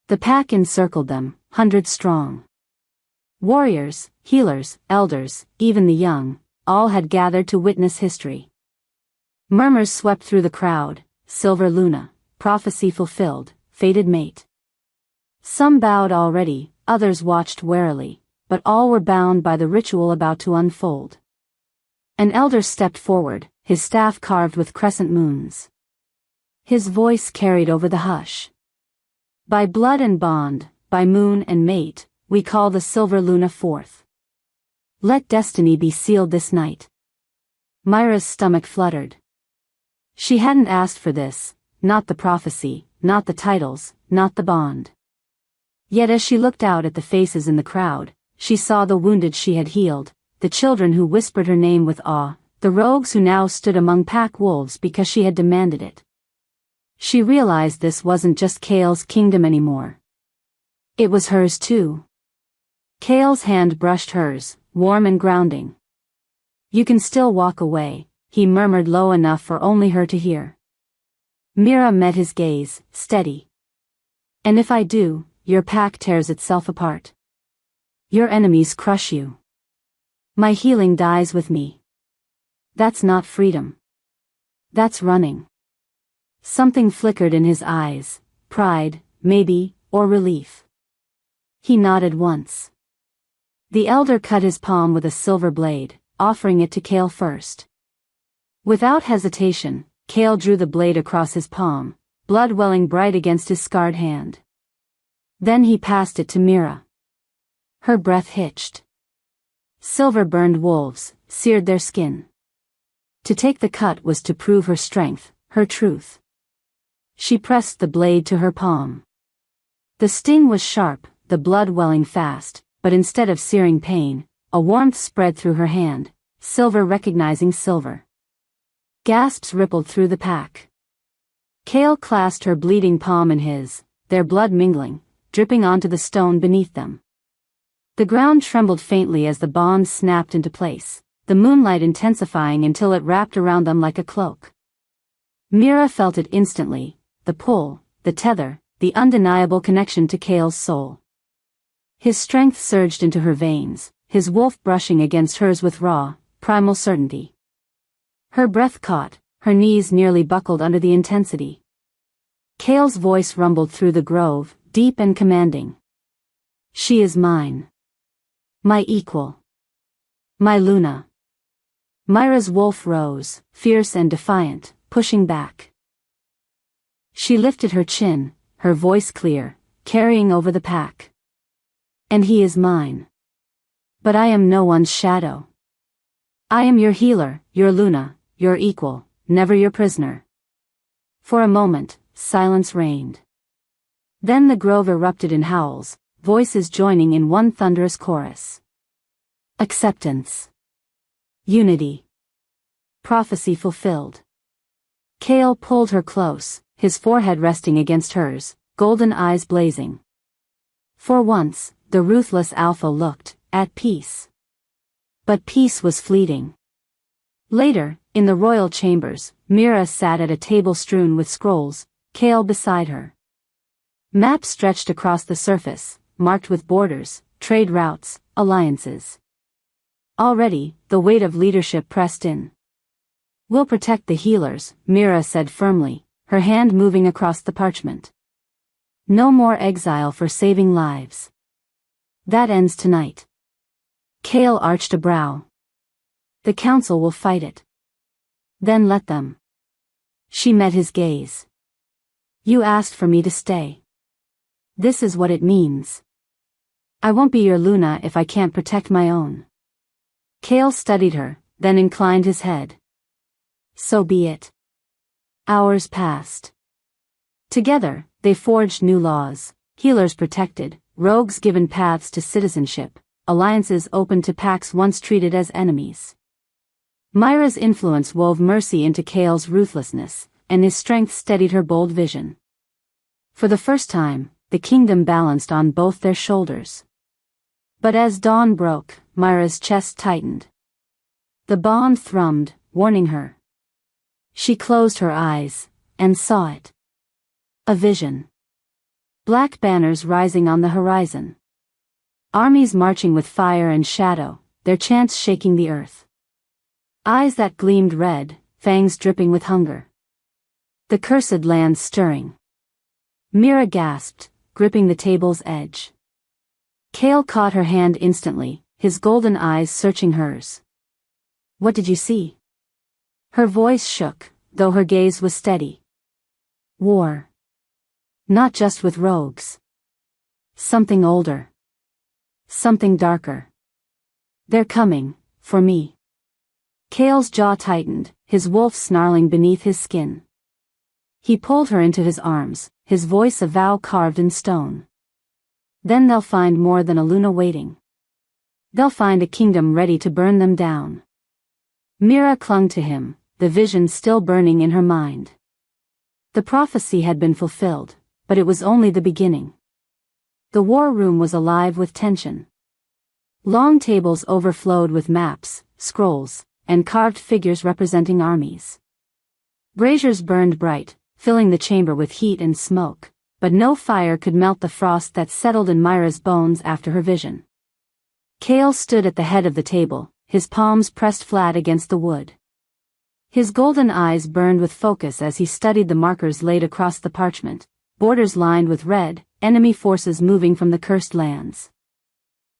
The pack encircled them, 100 strong. Warriors, healers, elders, even the young, all had gathered to witness history. Murmurs swept through the crowd, silver Luna, prophecy fulfilled, fated mate. Some bowed already, others watched warily, but all were bound by the ritual about to unfold. An elder stepped forward, his staff carved with crescent moons. His voice carried over the hush. "By blood and bond, by moon and mate, we call the silver Luna forth. Let destiny be sealed this night. Mira's stomach fluttered. She hadn't asked for this, not the prophecy, not the titles, not the bond. Yet as she looked out at the faces in the crowd, she saw the wounded she had healed, the children who whispered her name with awe, the rogues who now stood among pack wolves because she had demanded it. She realized this wasn't just Cale's kingdom anymore. It was hers too. Cale's hand brushed hers, warm and grounding. You can still walk away, he murmured low enough for only her to hear. Mira met his gaze, steady. And if I do, your pack tears itself apart. Your enemies crush you. My healing dies with me. That's not freedom. That's running. Something flickered in his eyes, pride, maybe, or relief. He nodded once. The elder cut his palm with a silver blade, offering it to Cale first. Without hesitation, Cale drew the blade across his palm, blood welling bright against his scarred hand. Then he passed it to Mira. Her breath hitched. Silver burned wolves, seared their skin. To take the cut was to prove her strength, her truth. She pressed the blade to her palm. The sting was sharp, the blood welling fast, but instead of searing pain, a warmth spread through her hand, silver recognizing silver. Gasps rippled through the pack. Cale clasped her bleeding palm in his, their blood mingling, dripping onto the stone beneath them. The ground trembled faintly as the bond snapped into place, the moonlight intensifying until it wrapped around them like a cloak. Mira felt it instantly, the pull, the tether, the undeniable connection to Cale's soul. His strength surged into her veins, his wolf brushing against hers with raw, primal certainty. Her breath caught, her knees nearly buckled under the intensity. Cale's voice rumbled through the grove, deep and commanding. She is mine. My equal. My Luna. Mira's wolf rose, fierce and defiant, pushing back. She lifted her chin, her voice clear, carrying over the pack. And he is mine. But I am no one's shadow. I am your healer, your Luna, your equal, never your prisoner. For a moment, silence reigned. Then the grove erupted in howls, voices joining in one thunderous chorus. Acceptance. Unity. Prophecy fulfilled. Cale pulled her close, his forehead resting against hers, golden eyes blazing. For once, the ruthless alpha looked at peace. But peace was fleeting. Later, in the royal chambers, Mira sat at a table strewn with scrolls, Cale beside her. Maps stretched across the surface, marked with borders, trade routes, alliances. Already, the weight of leadership pressed in. We'll protect the healers, Mira said firmly, her hand moving across the parchment. No more exile for saving lives. That ends tonight. Cale arched a brow. The council will fight it. Then let them. She met his gaze. You asked for me to stay. This is what it means. I won't be your Luna if I can't protect my own. Cale studied her, then inclined his head. So be it. Hours passed. Together, they forged new laws, healers protected, rogues given paths to citizenship, alliances open to packs once treated as enemies. Mira's influence wove mercy into Cale's ruthlessness, and his strength steadied her bold vision. For the first time, the kingdom balanced on both their shoulders. But as dawn broke, Mira's chest tightened. The bond thrummed, warning her. She closed her eyes, and saw it. A vision. Black banners rising on the horizon. Armies marching with fire and shadow, their chants shaking the earth. Eyes that gleamed red, fangs dripping with hunger. The cursed land stirring. Mira gasped, gripping the table's edge. Cale caught her hand instantly, his golden eyes searching hers. What did you see? Her voice shook, though her gaze was steady. War. Not just with rogues. Something older. Something darker. They're coming, for me. Kale's jaw tightened, his wolf snarling beneath his skin. He pulled her into his arms, his voice a vow carved in stone. Then they'll find more than a Luna waiting. They'll find a kingdom ready to burn them down. Mira clung to him, the vision still burning in her mind. The prophecy had been fulfilled, but it was only the beginning. The war room was alive with tension. Long tables overflowed with maps, scrolls, and carved figures representing armies. Braziers burned bright, filling the chamber with heat and smoke, but no fire could melt the frost that settled in Mira's bones after her vision. Kale stood at the head of the table, his palms pressed flat against the wood. His golden eyes burned with focus as he studied the markers laid across the parchment, borders lined with red, enemy forces moving from the cursed lands.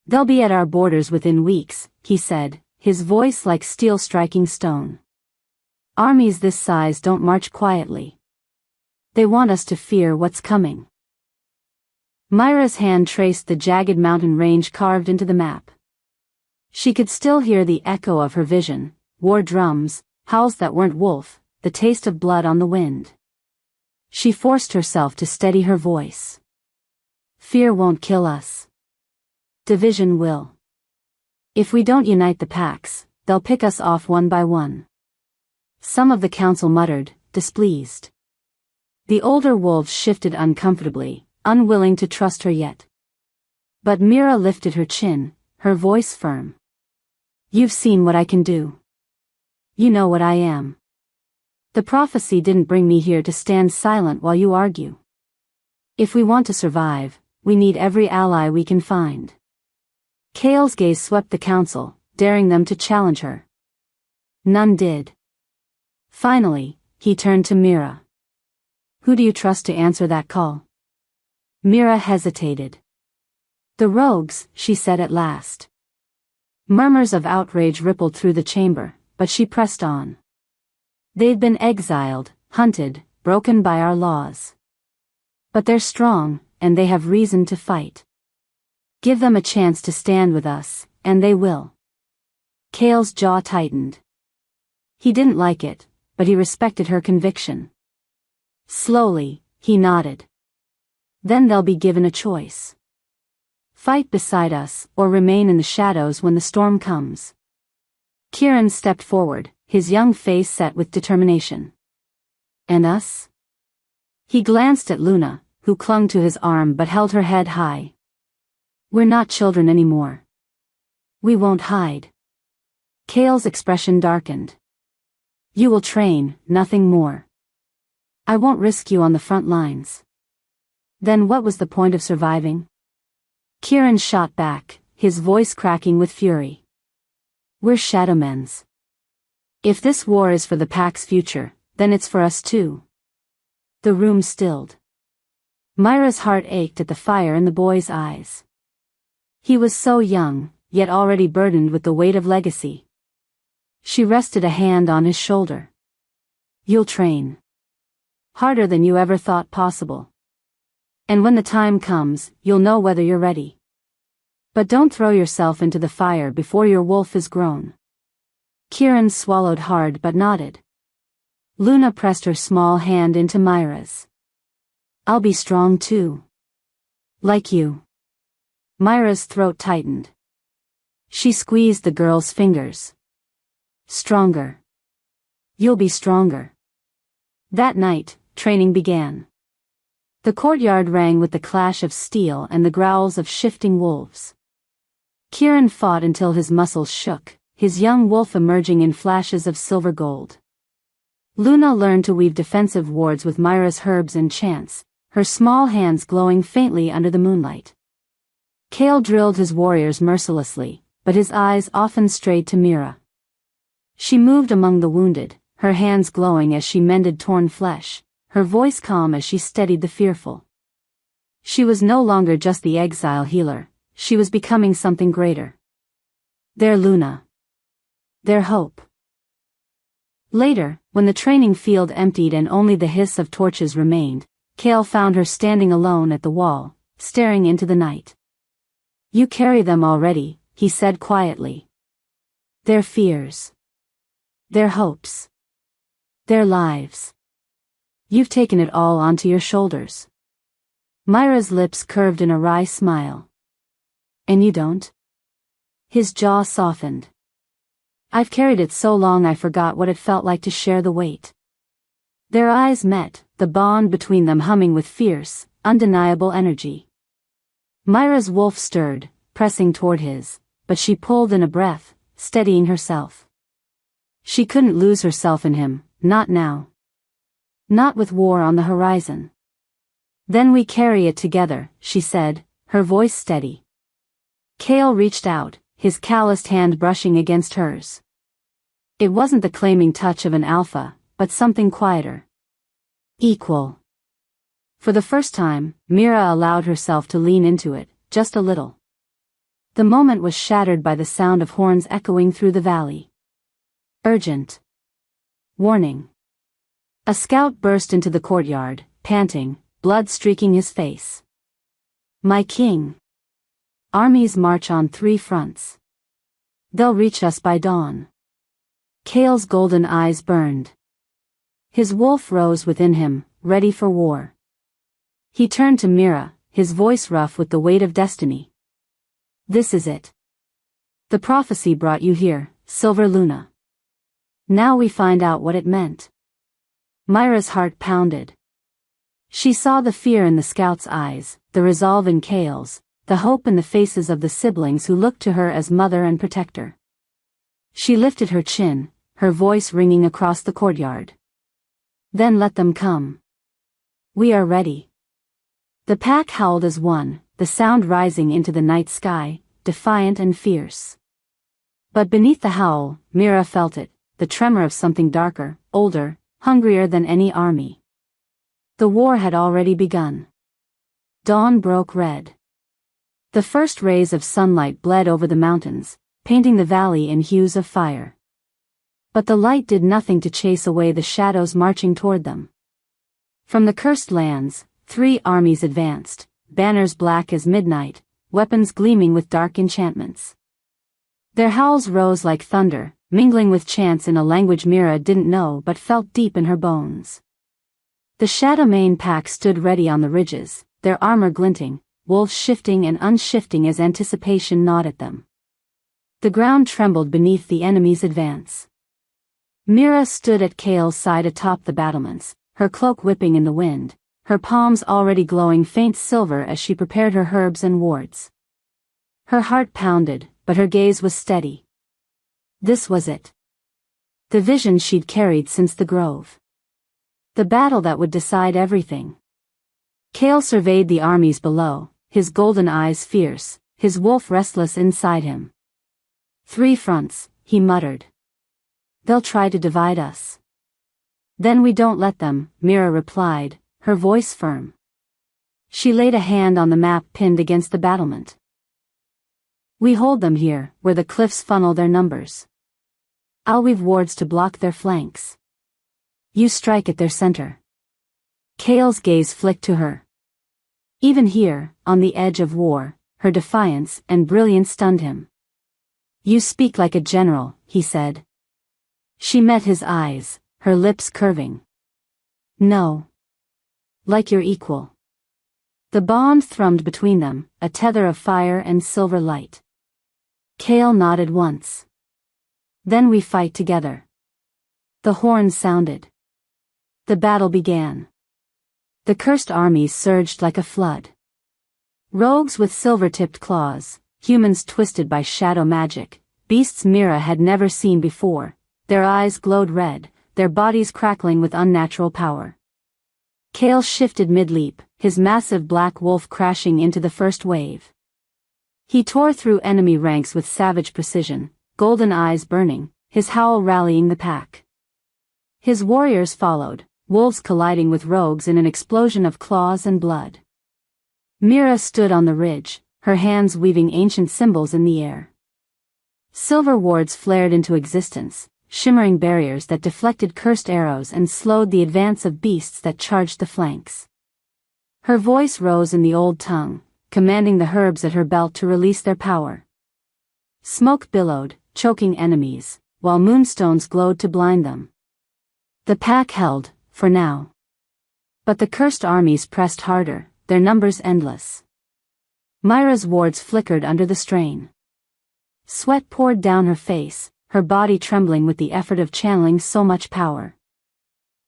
They'll be at our borders within weeks, he said, his voice like steel striking stone. Armies this size don't march quietly. They want us to fear what's coming. Mira's hand traced the jagged mountain range carved into the map. She could still hear the echo of her vision, war drums, howls that weren't wolf, the taste of blood on the wind. She forced herself to steady her voice. Fear won't kill us. Division will. If we don't unite the packs, they'll pick us off one by one. Some of the council muttered, displeased. The older wolves shifted uncomfortably, unwilling to trust her yet. But Mira lifted her chin, her voice firm. You've seen what I can do. You know what I am. The prophecy didn't bring me here to stand silent while you argue. If we want to survive, we need every ally we can find. Kale's gaze swept the council, daring them to challenge her. None did. Finally, he turned to Mira. Who do you trust to answer that call? Mira hesitated. The rogues, she said at last. Murmurs of outrage rippled through the chamber, but she pressed on. They've been exiled, hunted, broken by our laws. But they're strong, and they have reason to fight. Give them a chance to stand with us, and they will. Kale's jaw tightened. He didn't like it, but he respected her conviction. Slowly, he nodded. Then they'll be given a choice. Fight beside us, or remain in the shadows when the storm comes. Kieran stepped forward, his young face set with determination. And us? He glanced at Luna, who clung to his arm but held her head high. We're not children anymore. We won't hide. Kale's expression darkened. You will train, nothing more. I won't risk you on the front lines. Then what was the point of surviving? Kieran shot back, his voice cracking with fury. We're Shadowmen's. If this war is for the pack's future, then it's for us too. The room stilled. Mira's heart ached at the fire in the boy's eyes. He was so young, yet already burdened with the weight of legacy. She rested a hand on his shoulder. You'll train. Harder than you ever thought possible. And when the time comes, you'll know whether you're ready. But don't throw yourself into the fire before your wolf is grown. Kieran swallowed hard but nodded. Luna pressed her small hand into Mira's. I'll be strong too. Like you. Mira's throat tightened. She squeezed the girl's fingers. Stronger. You'll be stronger. That night, training began. The courtyard rang with the clash of steel and the growls of shifting wolves. Kieran fought until his muscles shook, his young wolf emerging in flashes of silver gold. Luna learned to weave defensive wards with Mira's herbs and chants, her small hands glowing faintly under the moonlight. Kale drilled his warriors mercilessly, but his eyes often strayed to Mira. She moved among the wounded, her hands glowing as she mended torn flesh, her voice calm as she steadied the fearful. She was no longer just the exile healer, she was becoming something greater. Their Luna. Their hope. Later, when the training field emptied and only the hiss of torches remained, Kale found her standing alone at the wall, staring into the night. You carry them already, he said quietly. Their fears. Their hopes. Their lives. You've taken it all onto your shoulders. Mira's lips curved in a wry smile. And you don't? His jaw softened. I've carried it so long I forgot what it felt like to share the weight. Their eyes met, the bond between them humming with fierce, undeniable energy. Mira's wolf stirred, pressing toward his, but she pulled in a breath, steadying herself. She couldn't lose herself in him, not now. Not with war on the horizon. Then we carry it together, she said, her voice steady. Kale reached out, his calloused hand brushing against hers. It wasn't the claiming touch of an alpha, but something quieter. Equal. For the first time, Mira allowed herself to lean into it, just a little. The moment was shattered by the sound of horns echoing through the valley. Urgent. Warning. A scout burst into the courtyard, panting, blood streaking his face. My king. Armies march on 3 fronts. They'll reach us by dawn. Kale's golden eyes burned. His wolf rose within him, ready for war. He turned to Mira, his voice rough with the weight of destiny. This is it. The prophecy brought you here, Silver Luna. Now we find out what it meant. Mira's heart pounded. She saw the fear in the scout's eyes, the resolve in Kale's, the hope in the faces of the siblings who looked to her as mother and protector. She lifted her chin, her voice ringing across the courtyard. Then let them come. We are ready. The pack howled as one, the sound rising into the night sky, defiant and fierce. But beneath the howl, Mira felt it, the tremor of something darker, older, hungrier than any army. The war had already begun. Dawn broke red. The first rays of sunlight bled over the mountains, painting the valley in hues of fire. But the light did nothing to chase away the shadows marching toward them. From the cursed lands, 3 armies advanced, banners black as midnight, weapons gleaming with dark enchantments. Their howls rose like thunder, mingling with chants in a language Mira didn't know but felt deep in her bones. The Shadowmane pack stood ready on the ridges, their armor glinting, wolves shifting and unshifting as anticipation gnawed at them. The ground trembled beneath the enemy's advance. Mira stood at Kale's side atop the battlements, her cloak whipping in the wind, her palms already glowing faint silver as she prepared her herbs and wards. Her heart pounded, but her gaze was steady. This was it. The vision she'd carried since the grove. The battle that would decide everything. Kale surveyed the armies below, his golden eyes fierce, his wolf restless inside him. 3 fronts, he muttered. They'll try to divide us. Then we don't let them, Mira replied, her voice firm. She laid a hand on the map pinned against the battlement. We hold them here, where the cliffs funnel their numbers. I'll weave wards to block their flanks. You strike at their center. Kale's gaze flicked to her. Even here, on the edge of war, her defiance and brilliance stunned him. You speak like a general, he said. She met his eyes, her lips curving. No. Like your equal. The bond thrummed between them, a tether of fire and silver light. Kale nodded once. Then we fight together. The horns sounded. The battle began. The cursed armies surged like a flood. Rogues with silver-tipped claws, humans twisted by shadow magic, beasts Mira had never seen before, their eyes glowed red, their bodies crackling with unnatural power. Kale shifted mid-leap, his massive black wolf crashing into the first wave. He tore through enemy ranks with savage precision, golden eyes burning, his howl rallying the pack. His warriors followed, wolves colliding with rogues in an explosion of claws and blood. Mira stood on the ridge, her hands weaving ancient symbols in the air. Silver wards flared into existence, shimmering barriers that deflected cursed arrows and slowed the advance of beasts that charged the flanks. Her voice rose in the old tongue, commanding the herbs at her belt to release their power. Smoke billowed, choking enemies, while moonstones glowed to blind them. The pack held, for now. But the cursed armies pressed harder, their numbers endless. Mira's wards flickered under the strain. Sweat poured down her face, her body trembling with the effort of channeling so much power.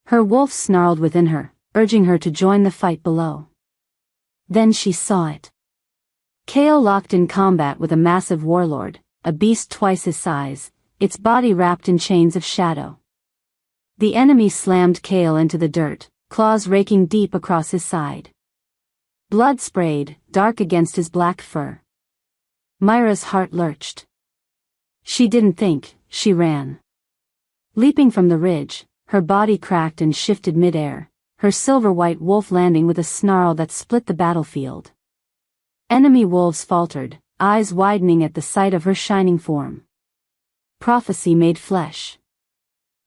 Her wolf snarled within her, urging her to join the fight below. Then she saw it. Kale locked in combat with a massive warlord, a beast twice his size, its body wrapped in chains of shadow. The enemy slammed Kale into the dirt, claws raking deep across his side. Blood sprayed, dark against his black fur. Mira's heart lurched. She didn't think, she ran. Leaping from the ridge, her body cracked and shifted mid-air, her silver-white wolf landing with a snarl that split the battlefield. Enemy wolves faltered, eyes widening at the sight of her shining form. Prophecy made flesh.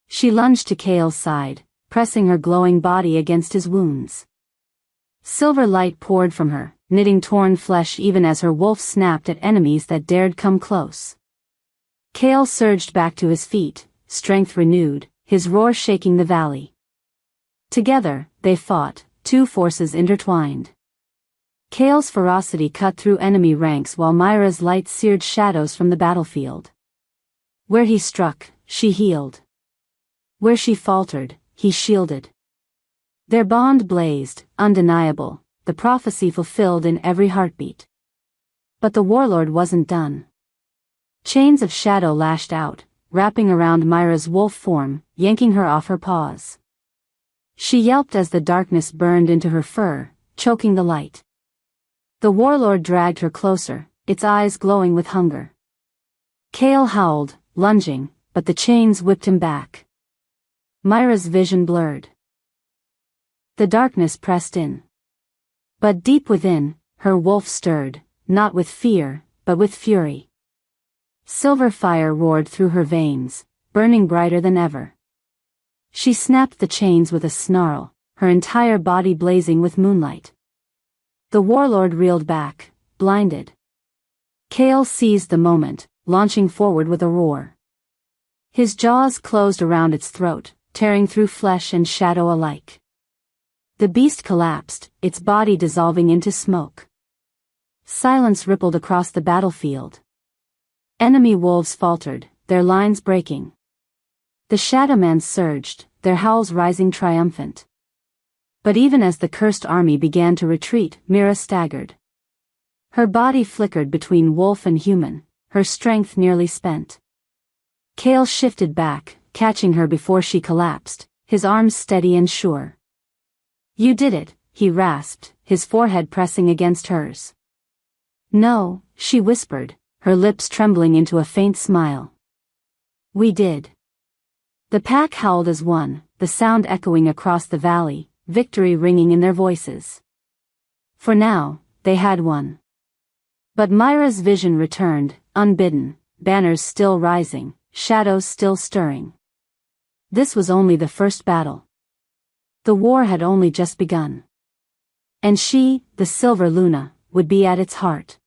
She lunged to Kale's side, pressing her glowing body against his wounds. Silver light poured from her, knitting torn flesh even as her wolf snapped at enemies that dared come close. Kale surged back to his feet, strength renewed, his roar shaking the valley. Together, they fought, two forces intertwined. Kale's ferocity cut through enemy ranks while Mira's light seared shadows from the battlefield. Where he struck, she healed. Where she faltered, he shielded. Their bond blazed, undeniable, the prophecy fulfilled in every heartbeat. But the warlord wasn't done. Chains of shadow lashed out, wrapping around Mira's wolf form, yanking her off her paws. She yelped as the darkness burned into her fur, choking the light. The warlord dragged her closer, its eyes glowing with hunger. Kale howled, lunging, but the chains whipped him back. Mira's vision blurred. The darkness pressed in. But deep within, her wolf stirred, not with fear, but with fury. Silver fire roared through her veins, burning brighter than ever. She snapped the chains with a snarl, her entire body blazing with moonlight. The warlord reeled back, blinded. Kale seized the moment, launching forward with a roar. His jaws closed around its throat, tearing through flesh and shadow alike. The beast collapsed, its body dissolving into smoke. Silence rippled across the battlefield. Enemy wolves faltered, their lines breaking. The Shadowmen surged, their howls rising triumphant. But even as the cursed army began to retreat, Mira staggered. Her body flickered between wolf and human, her strength nearly spent. Kale shifted back, catching her before she collapsed, his arms steady and sure. "You did it," he rasped, his forehead pressing against hers. "No," she whispered, her lips trembling into a faint smile. "We did." The pack howled as one, the sound echoing across the valley, victory ringing in their voices. For now, they had won. But Mira's vision returned, unbidden, banners still rising, shadows still stirring. This was only the first battle. The war had only just begun. And she, the Silver Luna, would be at its heart.